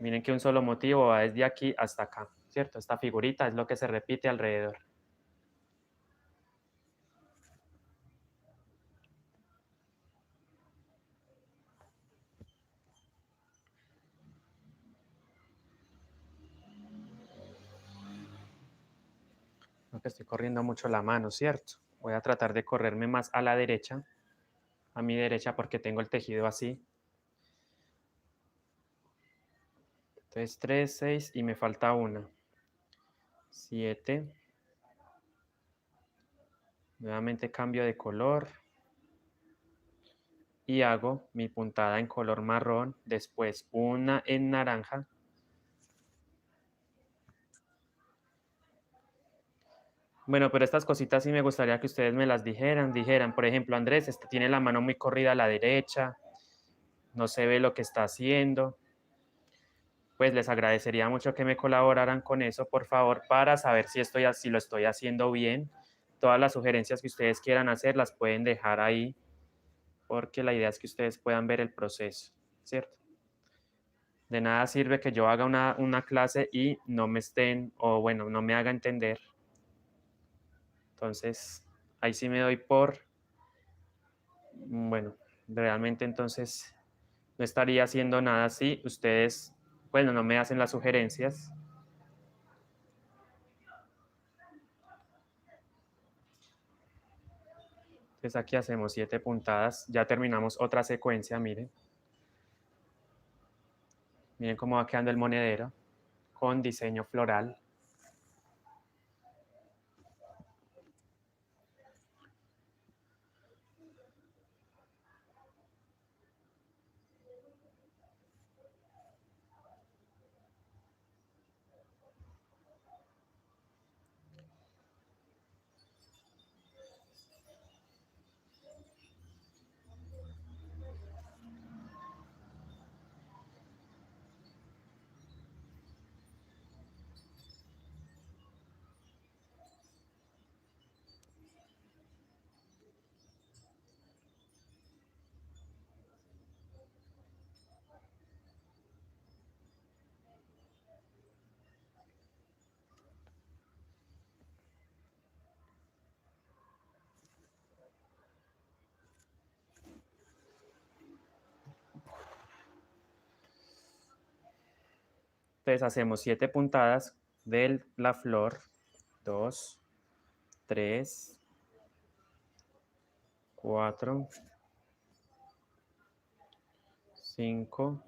Miren que un solo motivo va desde aquí hasta acá, ¿cierto? Esta figurita es lo que se repite alrededor. No que estoy corriendo mucho la mano, ¿cierto? Voy a tratar de correrme más a la derecha, a mi derecha porque tengo el tejido así. Entonces 3, 6 y me falta una. 7. Nuevamente cambio de color. Y hago mi puntada en color marrón, después una en naranja. Bueno, pero estas cositas sí me gustaría que ustedes me las dijeran, por ejemplo, Andrés, este tiene la mano muy corrida a la derecha, no se ve lo que está haciendo. Pues les agradecería mucho que me colaboraran con eso, por favor, para saber si lo estoy haciendo bien. Todas las sugerencias que ustedes quieran hacer las pueden dejar ahí, porque la idea es que ustedes puedan ver el proceso, ¿cierto? De nada sirve que yo haga una clase y no me estén, o bueno, no me haga entender. Entonces, ahí sí me doy por, bueno, realmente entonces no estaría haciendo nada si ustedes, bueno, no me hacen las sugerencias. Entonces aquí hacemos 7 puntadas, ya terminamos otra secuencia, miren. Miren cómo va quedando el monedero con diseño floral. Entonces hacemos 7 puntadas de la flor, 2, 3, 4, 5,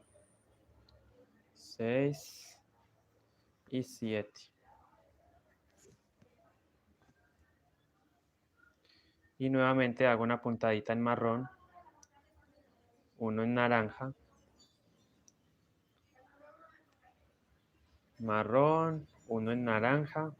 6 y 7. Y nuevamente hago una puntadita en marrón uno en naranja, marrón, uno en naranja,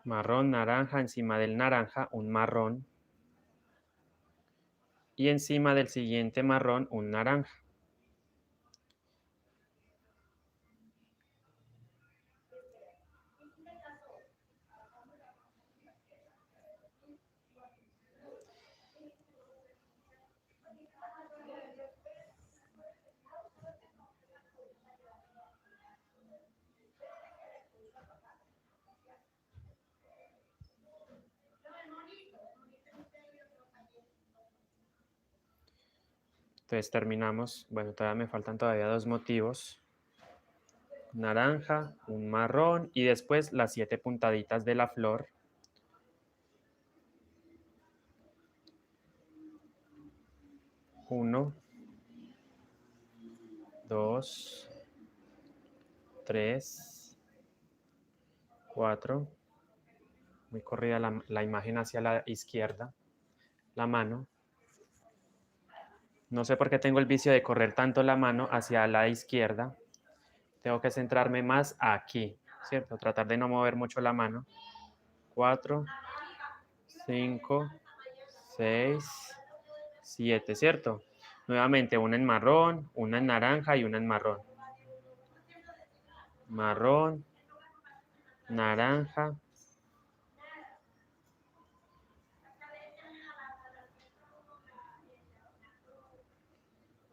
marrón, naranja, encima del naranja un marrón y encima del siguiente marrón un naranja. Entonces terminamos, bueno, todavía me faltan todavía dos motivos. Naranja, un marrón y después las 7 puntaditas de la flor. Uno, dos, tres, cuatro. Muy corrida la imagen hacia la izquierda. La mano. No sé por qué tengo el vicio de correr tanto la mano hacia la izquierda. Tengo que centrarme más aquí, ¿cierto? Tratar de no mover mucho la mano. 4, 5, 6, 7, ¿cierto? Nuevamente una en marrón, una en naranja y una en marrón. Marrón, naranja,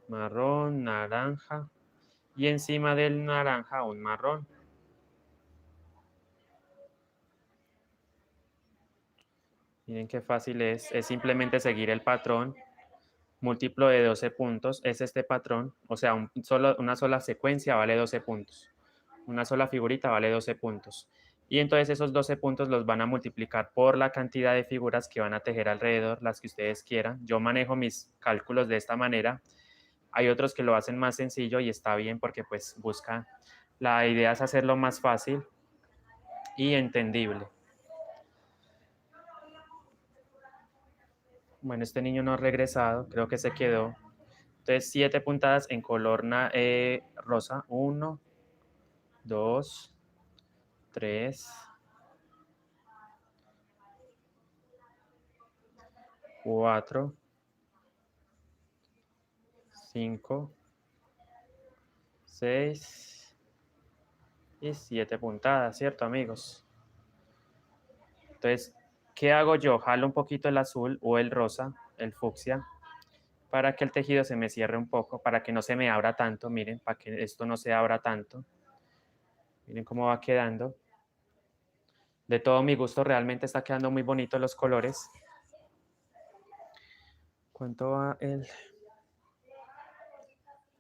marrón, naranja y encima del naranja un marrón. Miren qué fácil es simplemente seguir el patrón. Múltiplo de 12 puntos es este patrón, o sea, una sola secuencia vale 12 puntos. Una sola figurita vale 12 puntos. Y entonces esos 12 puntos los van a multiplicar por la cantidad de figuras que van a tejer alrededor, las que ustedes quieran. Yo manejo mis cálculos de esta manera. Hay otros que lo hacen más sencillo y está bien porque pues busca, la idea es hacerlo más fácil y entendible. Bueno, este niño no ha regresado, creo que se quedó. Entonces, 7 puntadas en color rosa. 1, 2, 3, 4, 5, 6 y 7 puntadas, ¿cierto, amigos? Entonces, ¿qué hago yo? Jalo un poquito el azul o el rosa, el fucsia, para que el tejido se me cierre un poco, para que no se me abra tanto, miren, para que esto no se abra tanto. Miren cómo va quedando. De todo mi gusto, realmente está quedando muy bonito los colores. ¿Cuánto va el...?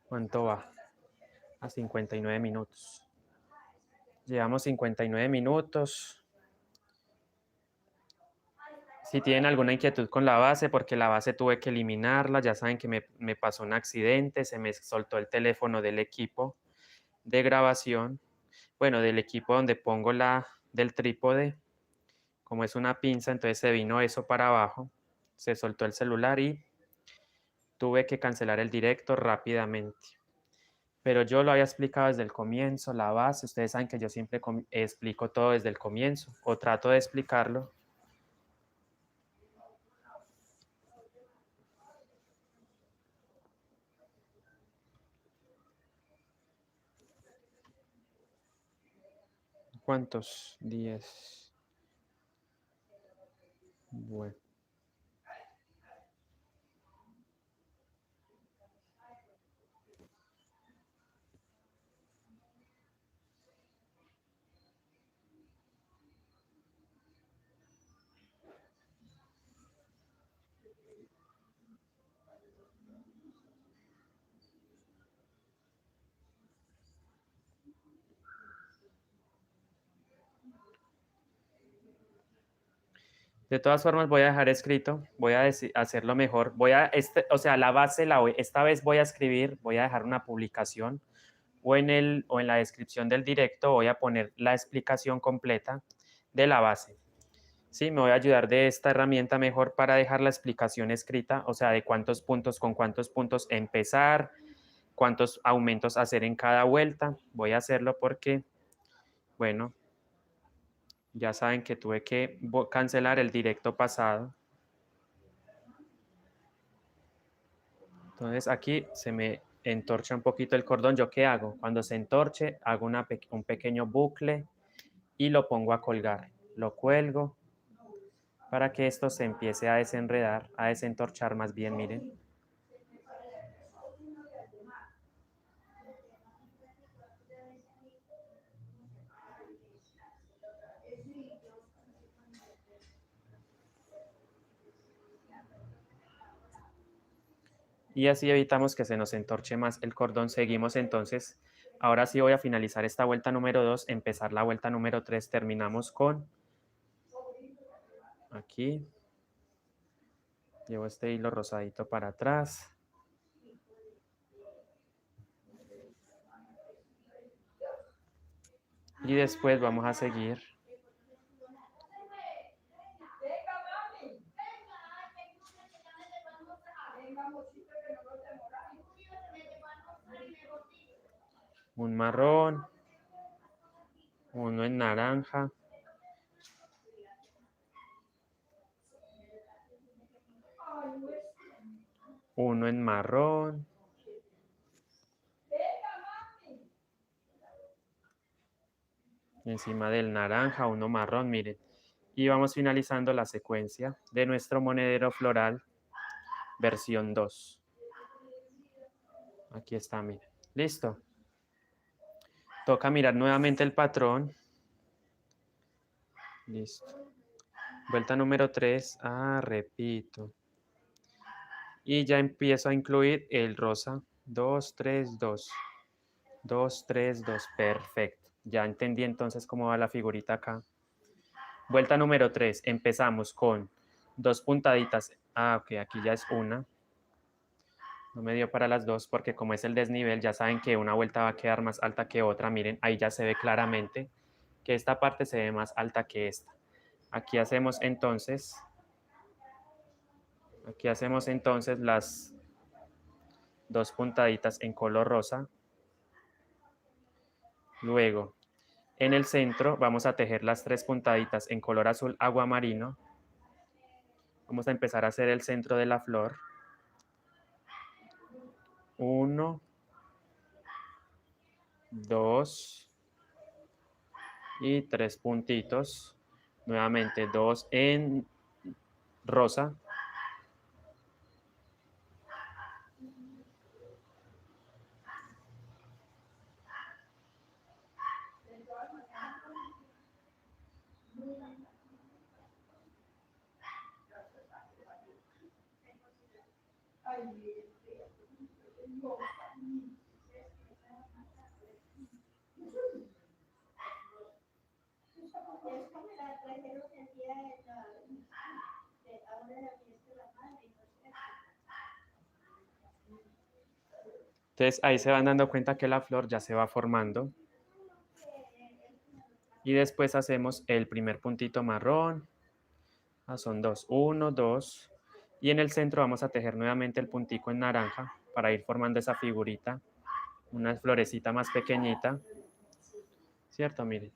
¿Cuánto va? A 59 minutos. Llevamos 59 minutos. Si tienen alguna inquietud con la base, porque la base tuve que eliminarla, ya saben que me pasó un accidente, se me soltó el teléfono del equipo de grabación, bueno, del equipo donde pongo del trípode, como es una pinza, entonces se vino eso para abajo, se soltó el celular y tuve que cancelar el directo rápidamente. Pero yo lo había explicado desde el comienzo, la base, ustedes saben que yo siempre explico todo desde el comienzo, o trato de explicarlo. ¿Cuántos? 10. Bueno. De todas formas, voy a dejar escrito, voy a hacerlo mejor. O sea, la base, esta vez voy a escribir, voy a dejar una publicación o en la descripción del directo voy a poner la explicación completa de la base. Sí, me voy a ayudar de esta herramienta mejor para dejar la explicación escrita, o sea, de cuántos puntos con cuántos puntos empezar, cuántos aumentos hacer en cada vuelta. Voy a hacerlo porque, bueno, ya saben que tuve que cancelar el directo pasado. Entonces aquí se me entorcha un poquito el cordón. ¿Yo qué hago? Cuando se entorche, hago un pequeño bucle y lo pongo a colgar. Lo cuelgo para que esto se empiece a desenredar, a desentorchar más bien, miren. Y así evitamos que se nos entorche más el cordón. Seguimos entonces. Ahora sí voy a finalizar esta vuelta número 2, empezar la vuelta número 3. Terminamos con aquí. Llevo este hilo rosadito para atrás. Y después vamos a seguir. Un marrón, uno en naranja, uno en marrón, encima del naranja, uno marrón, miren. Y vamos finalizando la secuencia de nuestro monedero floral versión 2. Aquí está, miren. Listo. Toca mirar nuevamente el patrón. Listo. Vuelta número 3. Repito. Y ya empiezo a incluir el rosa. 2, 3, 2. 2, 3, 2. Perfecto. Ya entendí entonces cómo va la figurita acá. Vuelta número 3. Empezamos con 2 puntaditas. Ok, aquí ya es una. No me dio para las dos porque como es el desnivel, ya saben que una vuelta va a quedar más alta que otra. Miren, ahí ya se ve claramente que esta parte se ve más alta que esta. Aquí hacemos entonces las 2 puntaditas en color rosa. Luego, en el centro vamos a tejer las 3 puntaditas en color azul aguamarino. Vamos a empezar a hacer el centro de la flor. 1, 2 y 3 puntitos. Nuevamente 2 en rosa. Entonces ahí se van dando cuenta que la flor ya se va formando. Y después hacemos el primer puntito marrón. Son 2, 1, 2. Y en el centro vamos a tejer nuevamente el puntico en naranja para ir formando esa figurita. Una florecita más pequeñita. ¿Cierto? Miren.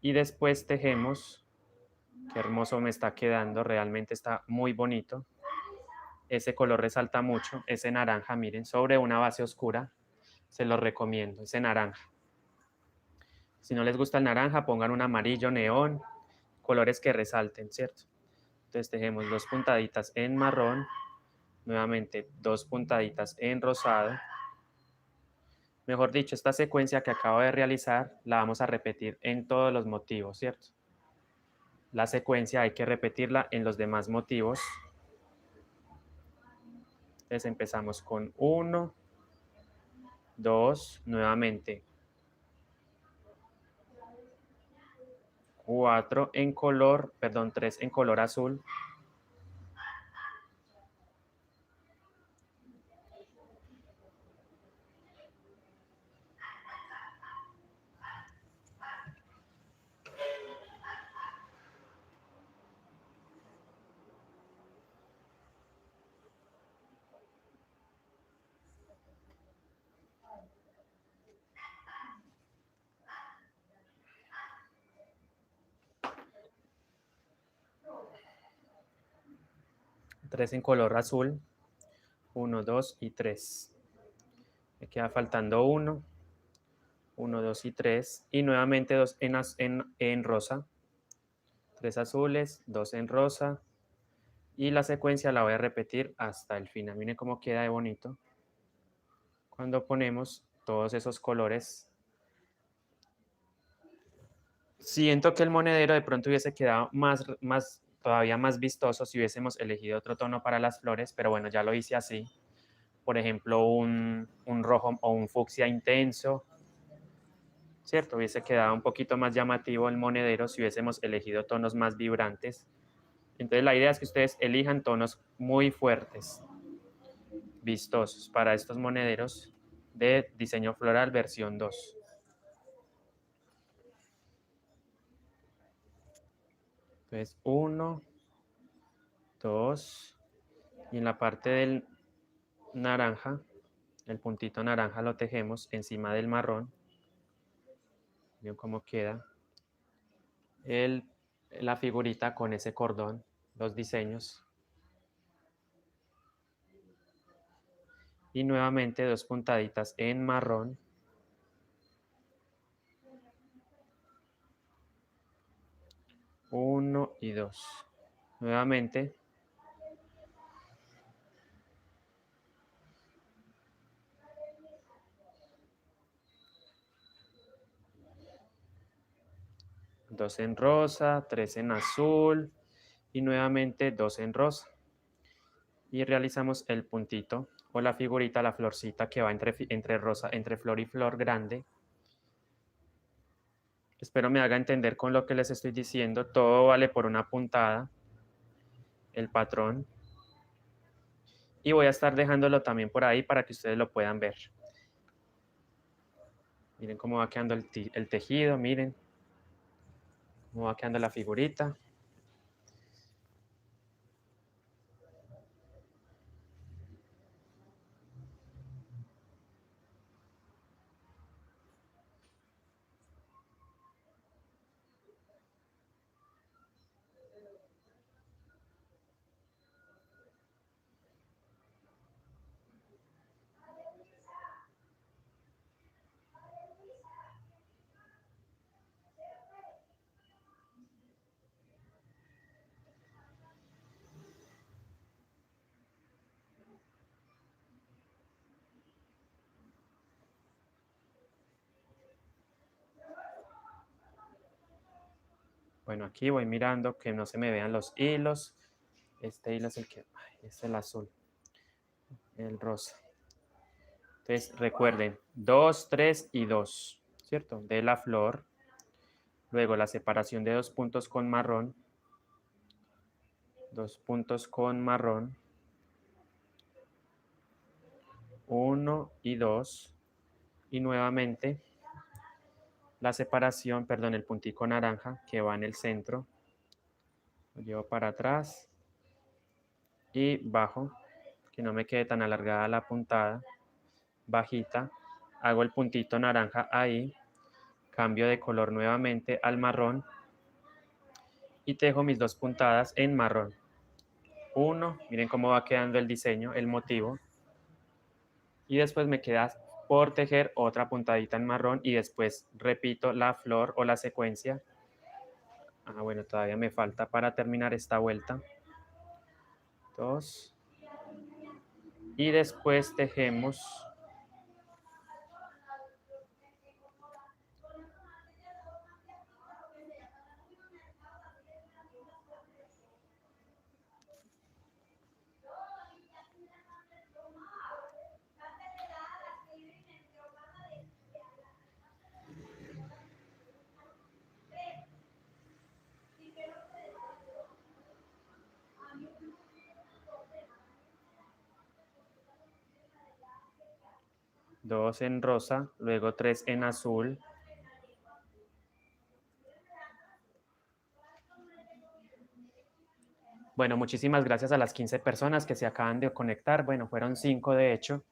Y después tejemos. Qué hermoso me está quedando. Realmente está muy bonito. Ese color resalta mucho. Ese naranja, miren, sobre una base oscura. Se lo recomiendo, ese naranja. Si no les gusta el naranja, pongan un amarillo neón, colores que resalten, ¿cierto? Entonces tejemos 2 puntaditas en marrón, nuevamente 2 puntaditas en rosado. Mejor dicho, esta secuencia que acabo de realizar la vamos a repetir en todos los motivos, ¿cierto? La secuencia hay que repetirla en los demás motivos. Entonces empezamos con 1, 2, nuevamente 4 en color, perdón, 3 en color azul. Tres en color azul. 1, 2 y 3. Me queda faltando 1, 1, 2 y 3. Y nuevamente 2 en rosa. 3 azules, 2 en rosa. Y la secuencia la voy a repetir hasta el final. Miren cómo queda de bonito. Cuando ponemos todos esos colores. Siento que el monedero de pronto hubiese quedado todavía más vistoso si hubiésemos elegido otro tono para las flores, pero bueno, ya lo hice así. Por ejemplo, un rojo o un fucsia intenso, ¿cierto? Hubiese quedado un poquito más llamativo el monedero si hubiésemos elegido tonos más vibrantes. Entonces la idea es que ustedes elijan tonos muy fuertes, vistosos para estos monederos de diseño floral versión 2. Entonces 1, 2, y en la parte del naranja, el puntito naranja lo tejemos encima del marrón. Miren cómo queda la figurita con ese cordón, los diseños. Y nuevamente 2 puntaditas en marrón. Uno y 2. Nuevamente. Dos en rosa, 3 en azul y nuevamente 2 en rosa. Y realizamos el puntito o la figurita, la florcita que va entre flor y flor grande. Espero me haga entender con lo que les estoy diciendo. Todo vale por una puntada, el patrón. Y voy a estar dejándolo también por ahí para que ustedes lo puedan ver. Miren cómo va quedando el tejido, miren cómo va quedando la figurita. Bueno, aquí voy mirando que no se me vean los hilos. Este hilo es es el azul, el rosa. Entonces recuerden, 2, 3 y 2, ¿cierto? De la flor. Luego la separación de 2 puntos con marrón. 2 puntos con marrón. 1 y 2. Y nuevamente la separación, perdón, el puntico naranja que va en el centro. Lo llevo para atrás y bajo, que no me quede tan alargada la puntada. Bajita, hago el puntito naranja ahí, cambio de color nuevamente al marrón y tejo mis 2 puntadas en marrón. 1, miren cómo va quedando el diseño, el motivo. Y después me queda por tejer otra puntadita en marrón y después repito la flor o la secuencia. Bueno, todavía me falta para terminar esta vuelta. 2. Y después tejemos 2 en rosa, luego 3 en azul. Bueno, muchísimas gracias a las 15 personas que se acaban de conectar. Bueno, fueron 5 de hecho.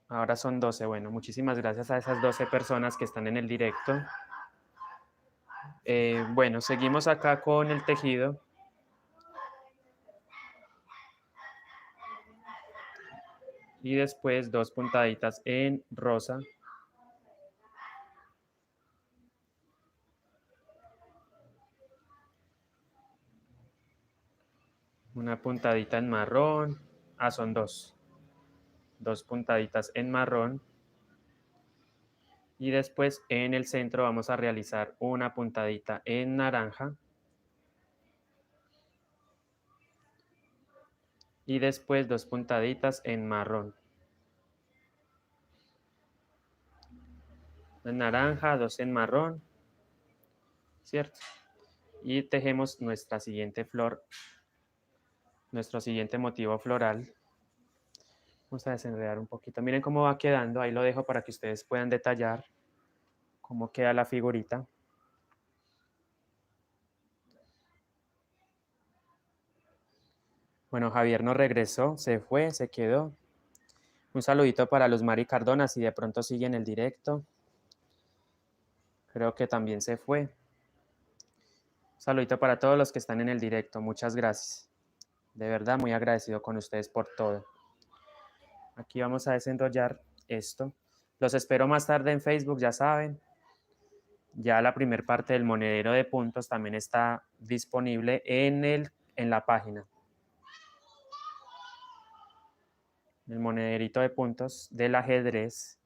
Ahora son 12. Bueno, muchísimas gracias a esas 12 personas que están en el directo. Bueno, seguimos acá con el tejido. Y después 2 puntaditas en rosa. Una puntadita en marrón. Son 2. 2 puntaditas en marrón. Y después en el centro vamos a realizar una puntadita en naranja. Y después 2 puntaditas en marrón. En naranja, 2 en marrón. ¿Cierto? Y tejemos nuestra siguiente flor, nuestro siguiente motivo floral. Vamos a desenredar un poquito. Miren cómo va quedando. Ahí lo dejo para que ustedes puedan detallar cómo queda la figurita. Bueno, Javier no regresó, se fue, se quedó. Un saludito para Luz Mari Cardona, si de pronto sigue en el directo. Creo que también se fue. Un saludito para todos los que están en el directo. Muchas gracias. De verdad, muy agradecido con ustedes por todo. Aquí vamos a desenrollar esto. Los espero más tarde en Facebook, ya saben. Ya la primera parte del monedero de puntos también está disponible en la página. El monederito de puntos del ajedrez.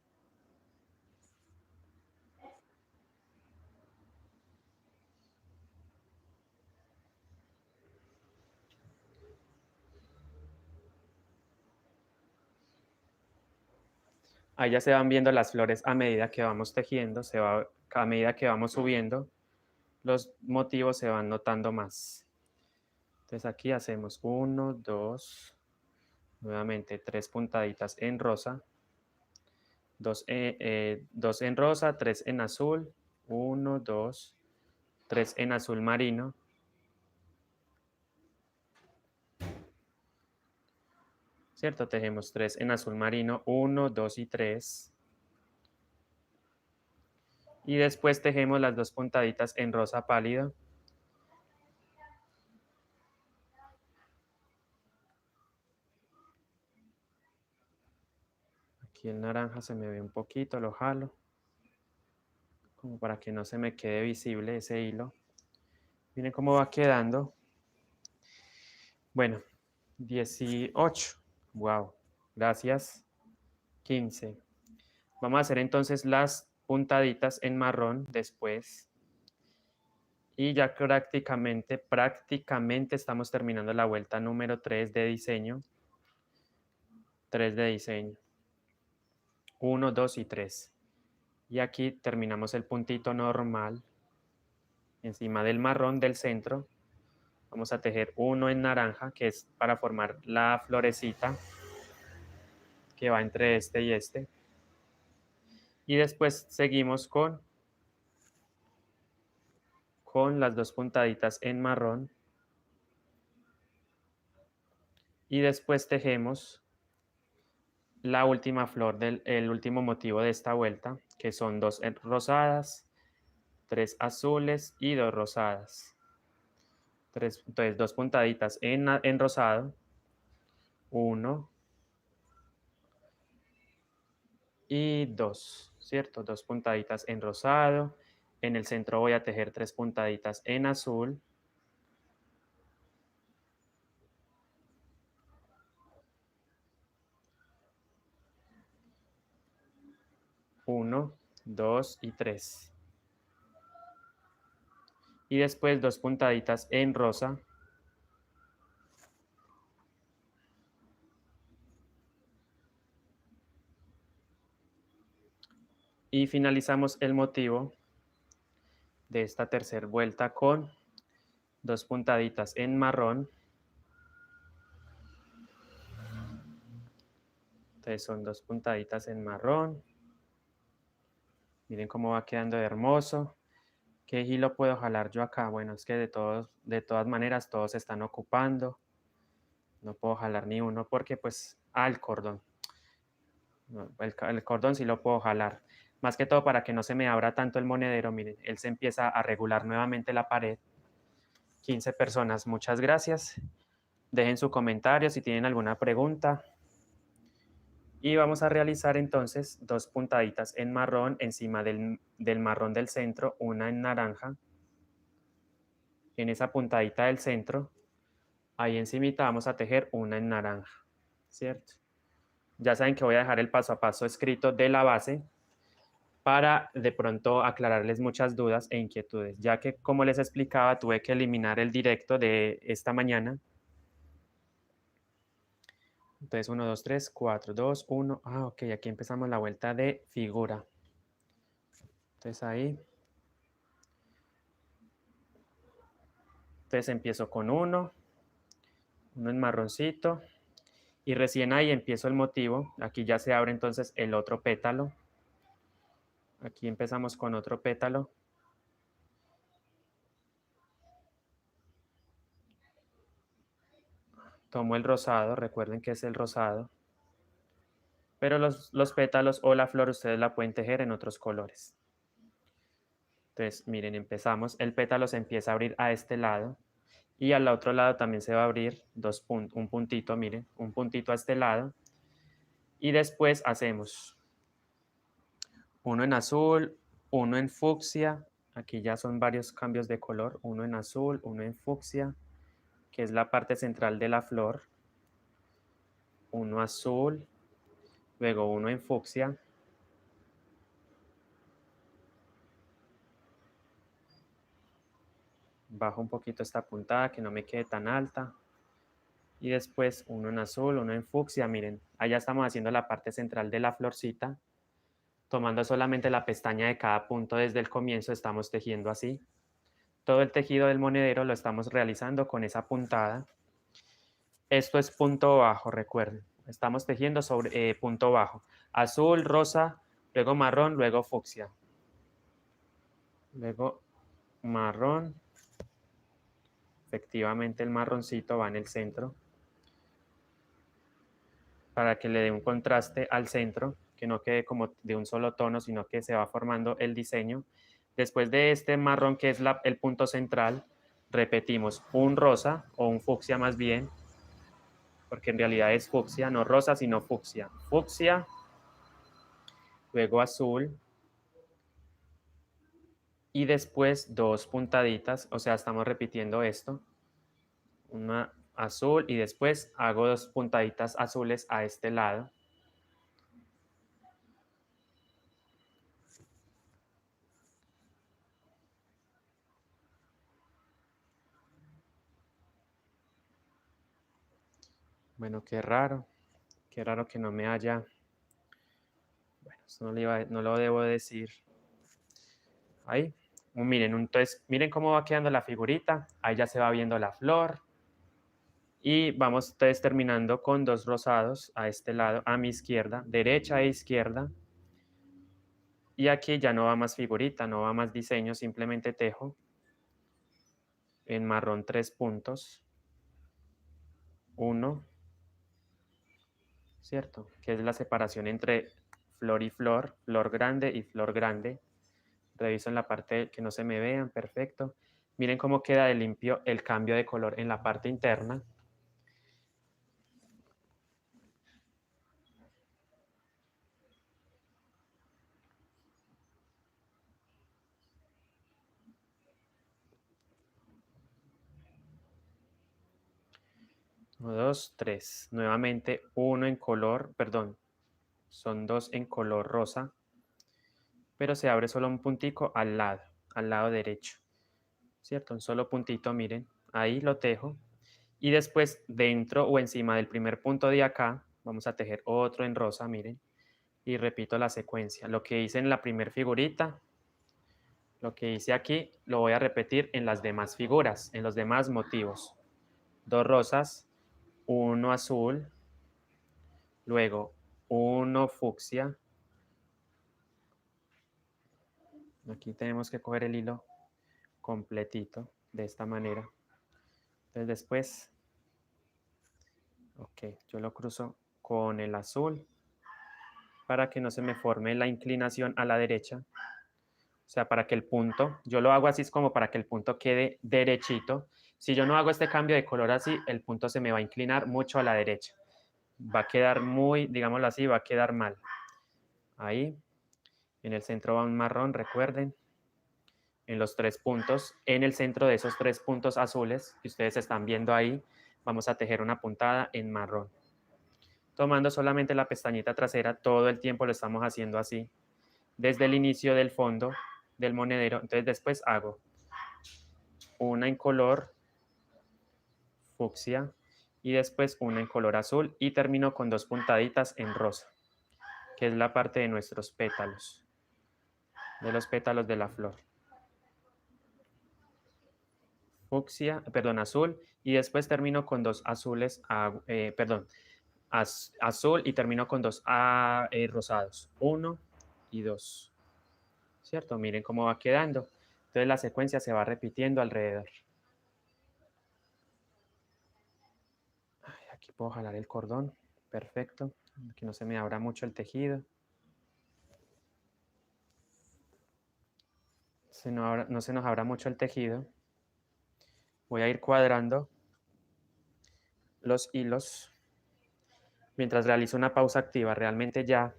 Ahí ya se van viendo las flores a medida que vamos tejiendo, a medida que vamos subiendo, los motivos se van notando más. Entonces aquí hacemos 1, 2, nuevamente 3 puntaditas en rosa, 2 en rosa, 3 en azul, 1, 2, 3 en azul marino, ¿cierto? Tejemos 3 en azul marino, 1, 2 y 3. Y después tejemos las 2 puntaditas en rosa pálido. Aquí el naranja se me ve un poquito, lo jalo, como para que no se me quede visible ese hilo. Miren cómo va quedando. Bueno, 18. Wow, gracias. 15. Vamos a hacer entonces las puntaditas en marrón después. Y ya prácticamente estamos terminando la vuelta número 3 de diseño. 3 de diseño. 1, 2 y 3. Y aquí terminamos el puntito normal encima del marrón del centro. Vamos a tejer uno en naranja, que es para formar la florecita que va entre este y este. Y después seguimos con las 2 puntaditas en marrón. Y después tejemos la última flor el último motivo de esta vuelta, que son 2 rosadas, 3 azules y 2 rosadas. Entonces 2 puntaditas en rosado, 1 y 2, ¿cierto? 2 puntaditas en rosado. En el centro voy a tejer 3 puntaditas en azul. 1, 2 y 3. Y después 2 puntaditas en rosa. Y finalizamos el motivo de esta tercera vuelta con 2 puntaditas en marrón. Entonces son 2 puntaditas en marrón. Miren cómo va quedando hermoso. ¿Qué hilo puedo jalar yo acá? Bueno, es que de todas maneras todos se están ocupando. No puedo jalar ni uno porque pues... el cordón. No, el cordón sí lo puedo jalar. Más que todo para que no se me abra tanto el monedero. Miren, él se empieza a regular nuevamente la pared. 15 personas, muchas gracias. Dejen su comentario si tienen alguna pregunta. Y vamos a realizar entonces 2 puntaditas en marrón encima del marrón del centro, una en naranja. En esa puntadita del centro, ahí encimita vamos a tejer una en naranja, ¿cierto? Ya saben que voy a dejar el paso a paso escrito de la base para de pronto aclararles muchas dudas e inquietudes, ya que como les explicaba, tuve que eliminar el directo de esta mañana. Entonces 1, 2, 3, 4, 2, 1. Ok, aquí empezamos la vuelta de figura. Entonces ahí. Entonces empiezo con uno en marroncito, y recién ahí empiezo el motivo. Aquí ya se abre entonces el otro pétalo. Aquí empezamos con otro pétalo. Tomo el rosado, recuerden que es el rosado. Pero los pétalos o la flor ustedes la pueden tejer en otros colores. Entonces, miren, empezamos. El pétalo se empieza a abrir a este lado. Y al otro lado también se va a abrir un puntito, miren, un puntito a este lado. Y después hacemos uno en azul, uno en fucsia. Aquí ya son varios cambios de color. Uno en azul, uno en fucsia, que es la parte central de la flor. Uno azul, luego uno en fucsia. Bajo un poquito esta puntada que no me quede tan alta. Y después uno en azul, uno en fucsia. Miren, allá estamos haciendo la parte central de la florcita. Tomando solamente la pestaña de cada punto desde el comienzo, estamos tejiendo así. Todo el tejido del monedero lo estamos realizando con esa puntada. Esto es punto bajo, recuerden. Estamos tejiendo sobre punto bajo. Azul, rosa, luego marrón, luego fucsia. Luego marrón. Efectivamente el marroncito va en el centro. Para que le dé un contraste al centro, que no quede como de un solo tono, sino que se va formando el diseño. Después de este marrón, que es el punto central, repetimos un rosa o un fucsia más bien, porque en realidad es fucsia, no rosa, sino fucsia. Fucsia, luego azul, y después 2 puntaditas, o sea, estamos repitiendo esto, una azul y después hago 2 puntaditas azules a este lado. Bueno, qué raro que no me haya... Bueno, eso no lo debo decir. Ahí. Miren, entonces, miren cómo va quedando la figurita. Ahí ya se va viendo la flor. Y vamos entonces terminando con 2 rosados a este lado, a mi izquierda, derecha e izquierda. Y aquí ya no va más figurita, no va más diseño, simplemente tejo en marrón 3 puntos. 1, ¿cierto? Que es la separación entre flor y flor grande y flor grande. Reviso en la parte que no se me vean, perfecto. Miren cómo queda de limpio el cambio de color en la parte interna. Uno, dos, tres. Nuevamente uno en color, perdón, son 2 en color rosa. pero se abre solo un puntico al lado derecho, ¿cierto? Un solo puntito, miren, ahí lo tejo. Y después dentro o encima del primer punto de acá, vamos a tejer otro en rosa, miren, y repito la secuencia. Lo que hice en la primera figurita, lo que hice aquí, lo voy a repetir en las demás figuras, en los demás motivos. 2 rosas, 1 azul, luego 1 fucsia. Aquí tenemos que coger el hilo completito de esta manera. Entonces después, ok, yo lo cruzo con el azul para que no se me forme la inclinación a la derecha. O sea, para que el punto, yo lo hago así es como para que el punto quede derechito. Si yo no hago este cambio de color así, el punto se me va a inclinar mucho a la derecha. Va a quedar muy, digámoslo así, va a quedar mal. Ahí, en el centro va un marrón, recuerden. En los 3 puntos, en el centro de esos 3 puntos azules que ustedes están viendo ahí, vamos a tejer una puntada en marrón. Tomando solamente la pestañita trasera, todo el tiempo lo estamos haciendo así, desde el inicio del fondo del monedero. Entonces después hago una en color fucsia y después una en color azul y termino con 2 puntaditas en rosa, que es la parte de nuestros pétalos, de los pétalos de la flor. Fucsia, perdón, azul, y después termino con 2 azules, azul y termino con 2 rosados, 1 y 2, ¿cierto? Miren cómo va quedando. Entonces la secuencia se va repitiendo alrededor. Aquí puedo jalar el cordón, perfecto, que no se me abra mucho el tejido. No se nos abra mucho el tejido. Voy a ir cuadrando los hilos mientras realizo una pausa activa. Realmente ya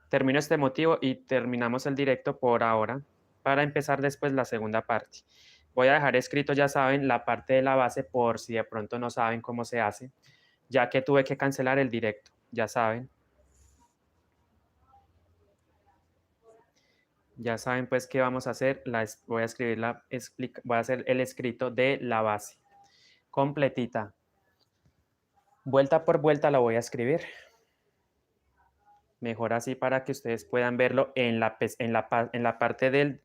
termino este motivo y terminamos el directo por ahora para empezar después la segunda parte. Voy a dejar escrito, ya saben, la parte de la base por si de pronto no saben cómo se hace, ya que tuve que cancelar el directo, ya saben. Ya saben pues qué vamos a hacer. Voy a hacer el escrito de la base completita. Vuelta por vuelta la voy a escribir. Mejor así para que ustedes puedan verlo en la parte del...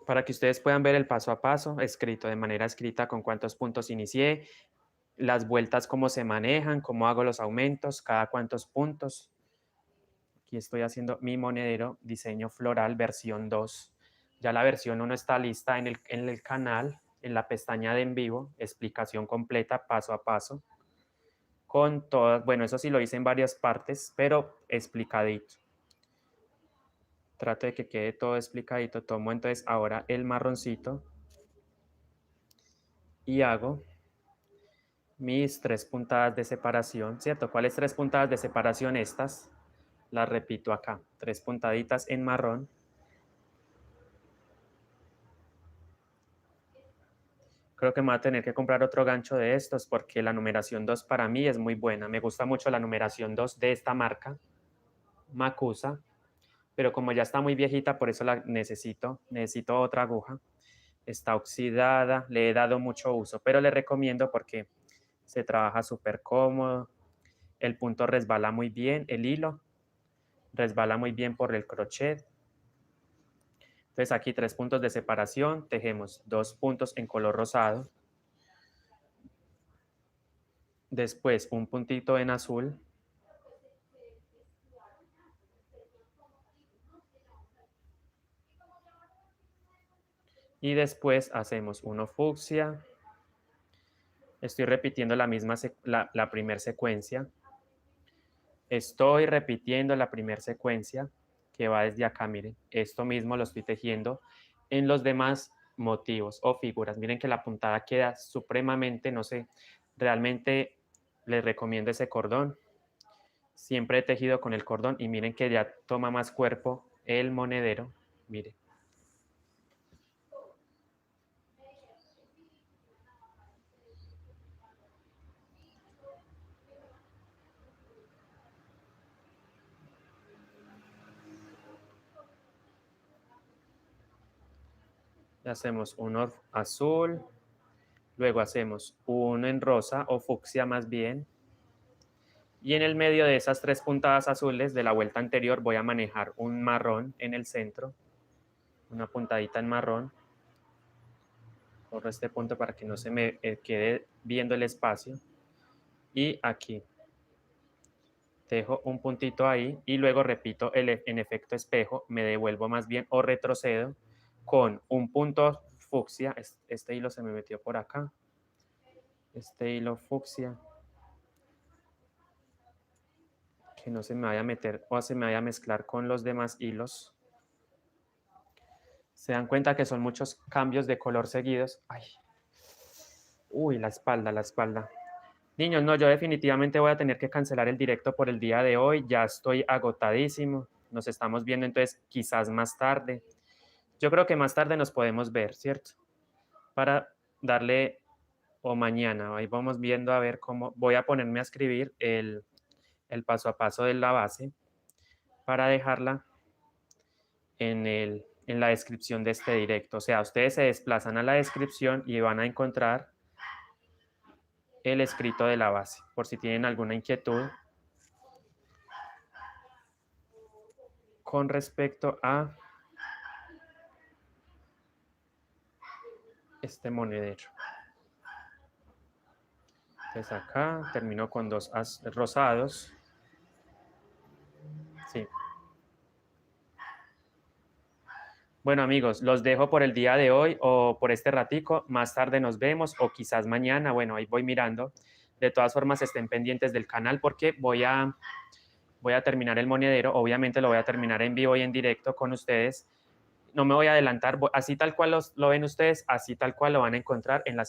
Para que ustedes puedan ver el paso a paso escrito, de manera escrita con cuántos puntos inicié, las vueltas cómo se manejan, cómo hago los aumentos, cada cuántos puntos. Aquí estoy haciendo mi monedero diseño floral versión 2. Ya la versión 1 está lista en el canal, en la pestaña de en vivo, explicación completa paso a paso. Con todas, bueno, eso sí lo hice en varias partes, pero explicadito. Trato de que quede todo explicadito. Tomo entonces ahora el marroncito y hago mis 3 puntadas de separación, ¿cierto? ¿Cuáles 3 puntadas de separación? Estas las repito acá, 3 puntaditas en marrón. Creo que me voy a tener que comprar otro gancho de estos porque la numeración 2 para mí es muy buena. Me gusta mucho la numeración 2 de esta marca, Macusa, pero como ya está muy viejita, por eso la necesito otra aguja. Está oxidada, le he dado mucho uso, pero le recomiendo porque se trabaja súper cómodo, el punto resbala muy bien, el hilo resbala muy bien por el crochet. Entonces aquí 3 puntos de separación, tejemos 2 puntos en color rosado, después un puntito en azul, y después hacemos uno fucsia. Estoy repitiendo la primera secuencia. Estoy repitiendo la primera secuencia que va desde acá, miren. Esto mismo lo estoy tejiendo en los demás motivos o figuras. Miren que la puntada queda supremamente, no sé, realmente les recomiendo ese cordón. Siempre he tejido con el cordón y miren que ya toma más cuerpo el monedero. Miren. Hacemos uno azul, luego hacemos uno en rosa o fucsia más bien. Y en el medio de esas 3 puntadas azules de la vuelta anterior voy a manejar un marrón en el centro, una puntadita en marrón. Corro este punto para que no se me quede viendo el espacio. Y aquí dejo un puntito ahí y luego repito en efecto espejo, me devuelvo más bien o retrocedo con un punto fucsia. Este hilo se me metió por acá. Este hilo fucsia. Que no se me vaya a meter o se me vaya a mezclar con los demás hilos. Se dan cuenta que son muchos cambios de color seguidos. Ay. Uy, la espalda, la espalda. Niños, no, yo definitivamente voy a tener que cancelar el directo por el día de hoy. Ya estoy agotadísimo. Nos estamos viendo entonces quizás más tarde. Yo creo que más tarde nos podemos ver, ¿cierto? Para darle, o mañana, ahí vamos viendo a ver cómo voy a ponerme a escribir el paso a paso de la base para dejarla en la descripción de este directo. O sea, ustedes se desplazan a la descripción y van a encontrar el escrito de la base, por si tienen alguna inquietud con respecto a este monedero. Entonces acá termino con 2 rosados. Sí. Bueno, amigos, los dejo por el día de hoy o por este ratico. Más tarde nos vemos o quizás mañana. Bueno, ahí voy mirando. De todas formas, estén pendientes del canal porque voy a terminar el monedero. Obviamente lo voy a terminar en vivo y en directo con ustedes. No me voy a adelantar. Así tal cual lo ven ustedes, así tal cual lo van a encontrar en la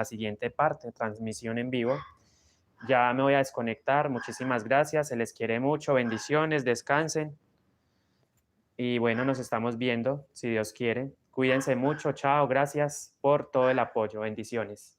siguiente parte, transmisión en vivo. Ya me voy a desconectar. Muchísimas gracias. Se les quiere mucho. Bendiciones. Descansen. Y bueno, nos estamos viendo, si Dios quiere. Cuídense mucho. Chao. Gracias por todo el apoyo. Bendiciones.